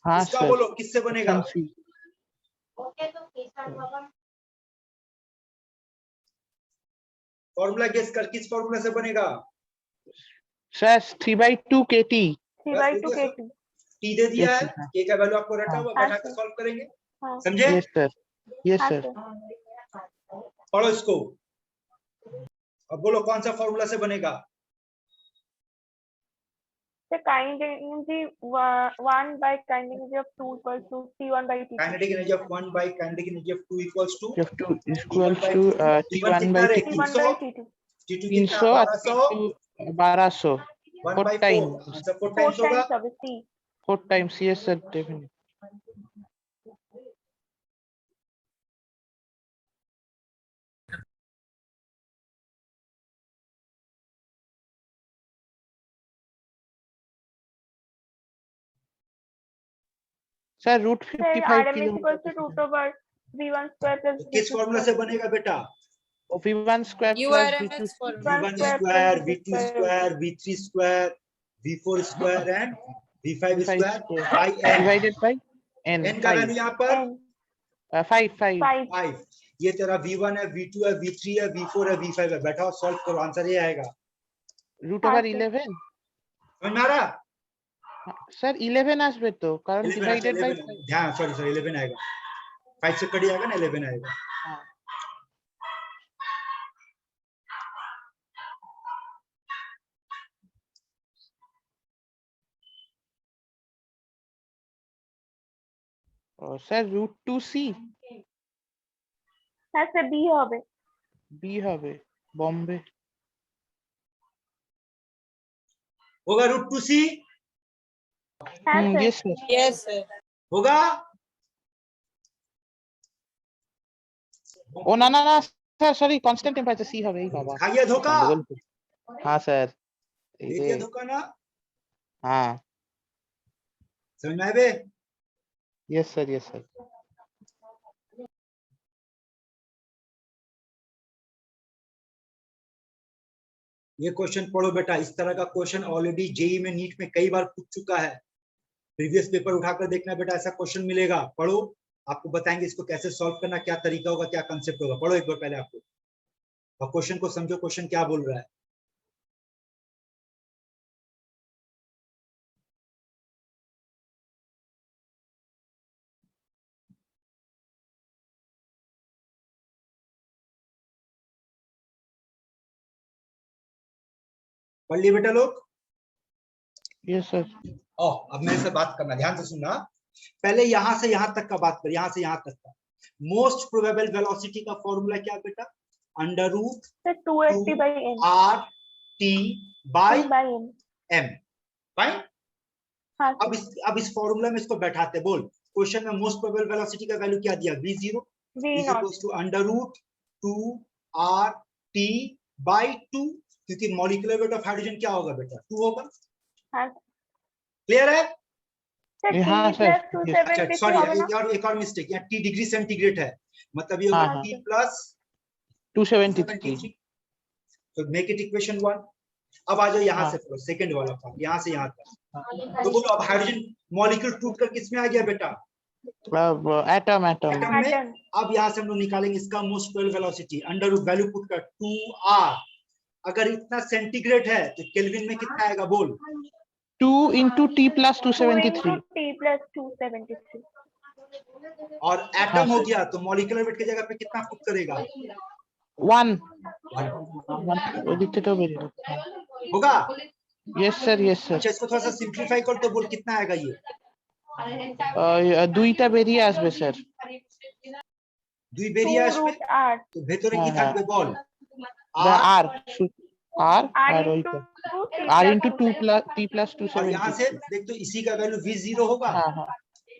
हाँ इसका सर। बोलो किससे बनेगा? Option C. फॉर्मूला गेस कर, किस फॉर्मूला से बनेगा? Sir 3/2 kT। 3/2 kT. टी दे दिया है, हाँ। के का वैल्यू आपको रटा हाँ। हुआ, हाँ, बैठा के सर। सॉल्व करेंगे। हाँ। समझे? Yes sir. यस हाँ सर। सर। पढ़ो इसको। अब बोलो कौन सा फॉर्मूला से बनेगा? The kinetic energy 1 by kinetic energy of 2 equals to T1 by T2. Kinetic energy of 1 by kinetic energy of 2 equals to F2 equals to T1 T1 कितना by रे? 3 by T2. T2 कितना? 300 और 1200 T2 1200। 1 by 4 times। Answer 4 4 times होगा। times of C. 4 times। yes sir definitely। Sir root Sir 55 RMS equals to root over V1 square plus तो किस V2 फॉर्मूला से square. बनेगा बेटा? V1 square plus V2 URMS for V1 square square, plus V2 V2 square, V3 square, V4 square and V5 V5 square square by n। divided by n। n का वैल्यू यहाँ पर N. 5 5। ये तेरा V1 है, V2 है, V3 है, V4 है, V5 है। बैठा सॉल्व करो, आंसर ये आएगा। root हाँ, over sir। 11। समझ में आ रहा? सर 11 আসবে তো কারণ 11 divided by 11 ध्यान, सॉरी 11 आएगा। 5 से कट जाएगा ना, 11 आएगा। हाँ। और सर √2c। হ্যাঁ স্যার B হবে। বি হবে বম্বে। होगा √2c? হ্যাঁ sir. yes sir। yes sir होगा? ও না না না sir sorry constant temperature C হবে এই বাবা खाइए धोखा? গন্ডগোল। हाँ सर। दे दिया धोखा ना? हाँ समझ में आए बे? Yes sir. ये क्वेश्चन पढ़ो बेटा, इस तरह का क्वेश्चन ऑलरेडी जेई में, नीट में कई बार पूछ चुका है। प्रीवियस पेपर उठाकर देखना बेटा, ऐसा क्वेश्चन मिलेगा, पढ़ो, आपको बताएंगे इसको कैसे सॉल्व करना, क्या तरीका होगा, क्या कंसेप्ट होगा। पढ़ो एक बार पहले आपको, और क्वेश्चन को समझो, क्वेश्चन क्या बोल रहा है। पढ़ लिए बेटा लोग? Yes sir. अब मेरे से बात करना, ध्यान से सुनना। पहले यहां से यहां तक का बात कर, यहां से यहां तक का। मोस्ट प्रोबेबल वेलोसिटी का फॉर्मूला क्या बेटा? Under root sir 280 by n. R T by T by n. M. Fine. हाँ अब इस फॉर्मूला में इसको बैठाते, बोल क्वेश्चन में मोस्ट प्रोबेबल वेलोसिटी का वैल्यू क्या दिया? v0 V is naught. Equals to under root 2 R T by 2, क्योंकि मॉलिक्यूलर वेट ऑफ हाइड्रोजन क्या होगा बेटा? 2 होगा। हाँ क्लियर है? सर हाँ, T sir, plus yes. 273 sorry, होगा ना? एक और मिस्टेक, यहाँ टी डिग्री सेंटीग्रेड है, मतलब ये हाँ, होगा हाँ। T plus 273। तो मेक इट इक्वेशन 1। अब आ जाओ यहाँ हाँ। से, सेकंड वाला पार्ट, यहाँ से यहाँ तक। तो बोलो अब हाइड्रोजन मॉलिक्यूल टूटकर किस में आ गया बेटा? अब एटम एटम में। Atom. अब यहाँ से हम लोग निकालेंगे इसका most probable velocity, under root value put कर 2r। अगर इतना सेंटीग्रेड है तो केल्विन में कितना आएगा बोल? 2 into T plus 2 into 273। T plus 273. और हाँ, एटम हो सर। गया तो मॉलिक्यूलर वेट की जगह पे कितना पुट करेगा? 1 लिखते तो मेरे होगा? यस सर, यस अच्छा, इसको थोड़ा सा सिंप्लीफाई कर तो बोल कितना आएगा ये? सर। दुईटा बेरिये आसबे सर। দুই 2 বেরিয়ে আসবে, root r. তো ভেতরে কি হ্যাঁ, থাকবে বল? আর আর R আর into ওইটা T আর plus into 2 plus T plus और यहाँ से 273। देख तो इसी का वैल्यू v0 होगा। हाँ, हाँ।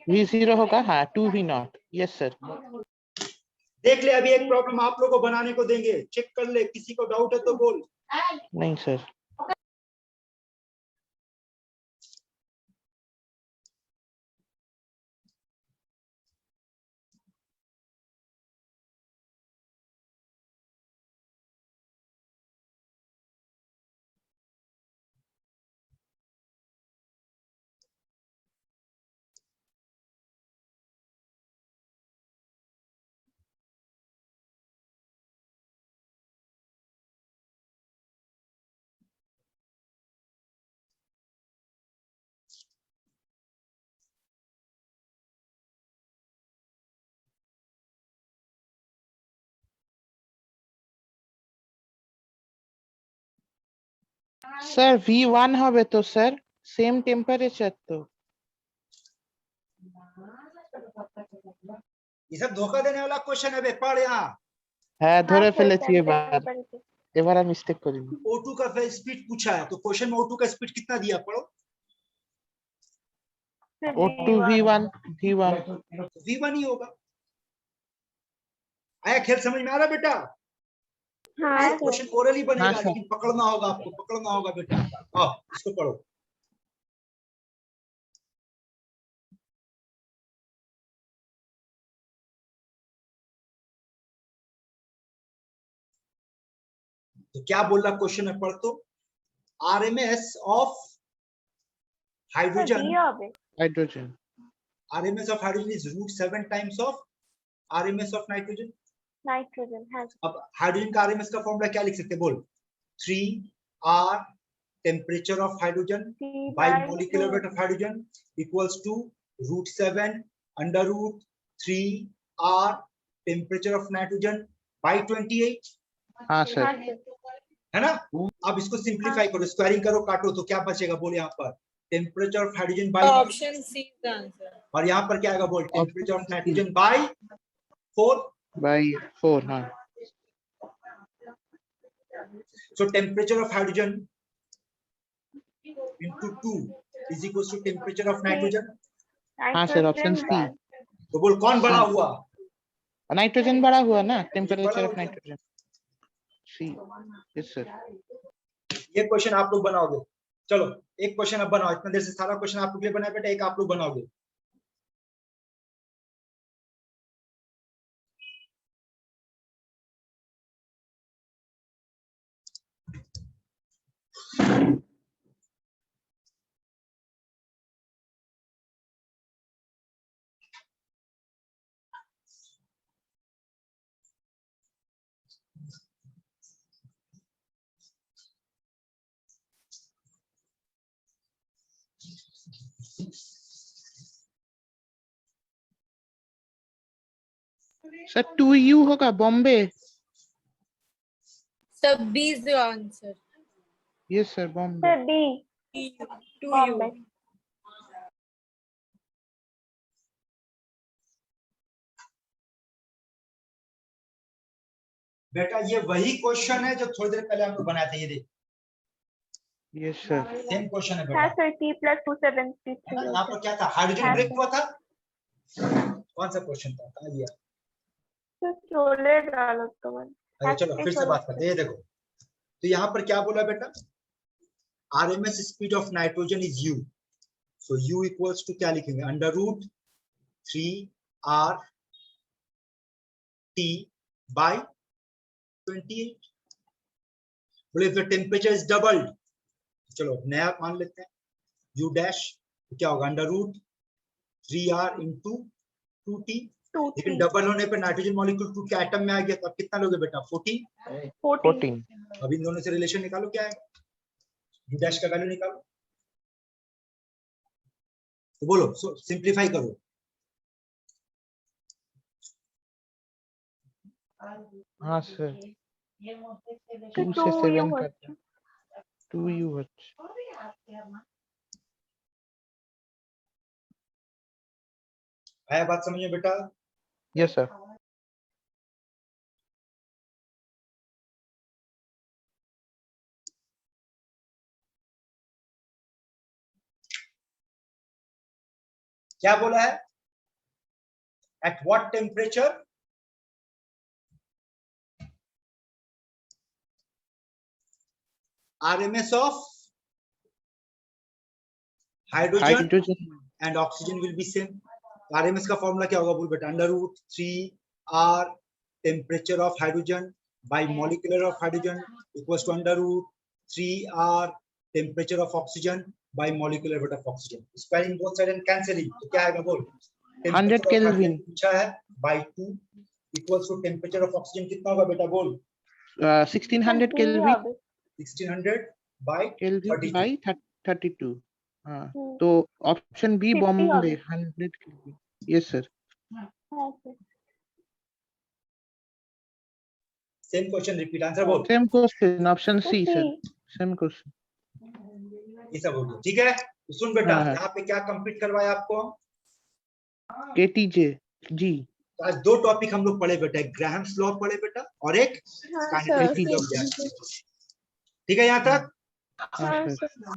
V0 होगा, हाँ 2v0। Yes sir. देख ले, अभी एक प्रॉब्लम आप लोगों को बनाने को देंगे, चेक कर ले, किसी को डाउट है तो बोल। नहीं सर। सर V1 হবে তো স্যার, সেম টেম্পারেচার তো। ये सब धोखा देने वाला क्वेश्चन है बे, पढ़ यहाँ। হ্যাঁ ধরে हाँ, sir, ফেলেছি sir, এবার। temperature. এবার আর মিস্টেক করিনি। O2 का स्पीड पूछा है, तो क्वेश्चन में O2 का स्पीड कितना दिया पढ़ो? Sir, O2 V1. V1 v1 ही होगा। आया खेल समझ में आ रहा बेटा? हाँ सर. क्वेश्चन ओरली बनेगा, हाँ, सर। लेकिन पकड़ना होगा, आपको पकड़ना होगा बेटा। आओ इसको पढ़ो। तो क्या बोल रहा क्वेश्चन में, पढ़ तो। RMS of Sir, hydrogen, V হবে. Hydrogen. RMS of hydrogen is √7 times of RMS of nitrogen. Nitrogen. हाँ. अब हाइड्रोजन का आरएमएस का फॉर्मूला क्या लिख सकते हैं बोल? 3r temperature of hydrogen T by by molecular 2. weight of hydrogen equals to √7 under root 3r temperature of nitrogen by 28, हाँ हाँ सर। सर. है ना? अब इसको सिंप्लीफाई करो, स्क्वायरिंग करो, काटो, तो क्या बचेगा बोल? यहाँ पर temperature of hydrogen by, option C का आंसर। और यहाँ पर क्या आएगा बोल? Temperature of nitrogen by 4। By 4। हाँ So temperature of hydrogen into 2 is equals to temperature of nitrogen। हाँ सर, ऑप्शन Nitrogen सी। bar. तो बोल कौन बड़ा हाँ। हुआ? नाइट्रोजन बड़ा हुआ ना, बड़ा टेम्परेचर हो ऑफ गया। नाइट्रोजन। सी। Yes sir. ये क्वेश्चन आप लोग बनाओगे। चलो एक क्वेश्चन अब बनाओ, इतना देर से सारा क्वेश्चन आप लोग के लिए बनाया बेटा, एक आप लोग बनाओगे। सर 2U होगा बॉम्बे। सब B is the answer. Yes sir Bombay. Sir, D. To Bombay. you. बेटा ये वही क्वेश्चन है जो थोड़ी देर पहले हम लोग बनाए थे, ये देखो यस सर। सेम क्वेश्चन है हाँ बेटा। सर, T plus है ना? 273. यहाँ पर क्या था, हाइड्रोजन हाँ, ब्रेक सर। हुआ था। कौन सा क्वेश्चन था, कहाँ गया? तो चोले डालो तो मैंने। अरे चलो फिर से बात करते हैं। ये देखो तो यहाँ पर क्या बोला बेटा, RMS speed of nitrogen is U, so U equals to क्या लिखेंगे, under root 3R T by 28। बोले if the temperature is doubled, चलो नया मान लेते हैं U डैश, तो क्या होगा under root 3R into 2T। 2, लेकिन 3, डबल होने पे नाइट्रोजन मॉलिक्यूल 2 के एटम में आ गया, तो अब कितना लोगे बेटा 14। 14. अब इन दोनों से रिलेशन निकालो, क्या है U डैश का वैल्यू निकालो, तो बोलो सिंप्लीफाई करो। हाँ सर तो 2 से 2U 7 होता करते 2U आया बात समझ में बेटा? Yes sir. क्या बोला है, at what temperature RMS of hydrogen hydrogen and oxygen will be same. RMS का फॉर्मूला क्या होगा बोल बेटा, under root 3R temperature of hydrogen by molecular of hydrogen equals to under root 3R temperature of oxygen by molecular weight of oxygen. Squaring both side and cancelling, तो क्या आएगा बोल, 100 केल्विन पूछा है by 2 equals to temperature of oxygen कितना होगा बेटा बोल, 1600 केल्विन 1600 बाय केल्विन 32। बाय 32। हाँ हम्म। तो ऑप्शन बी 50 बॉम्बे होगी। 100 केल्विन। Yes sir. हाँ sir. Same question repeat, answer बोल। सेम क्वेश्चन ऑप्शन तो C C. Sir, same question. ये सब हो गया, ठीक है। तो सुन बेटा, हाँ, हाँ। यहाँ पे क्या कंप्लीट करवाया आपको, केटीजे जी। तो आज 2 टॉपिक हम लोग पढ़े बेटा, एक ग्राहम्स लॉ पढ़े बेटा और एक हाँ काइनेटिक सर लॉ। ठीक है यहाँ तक? हाँ हाँ सर। सर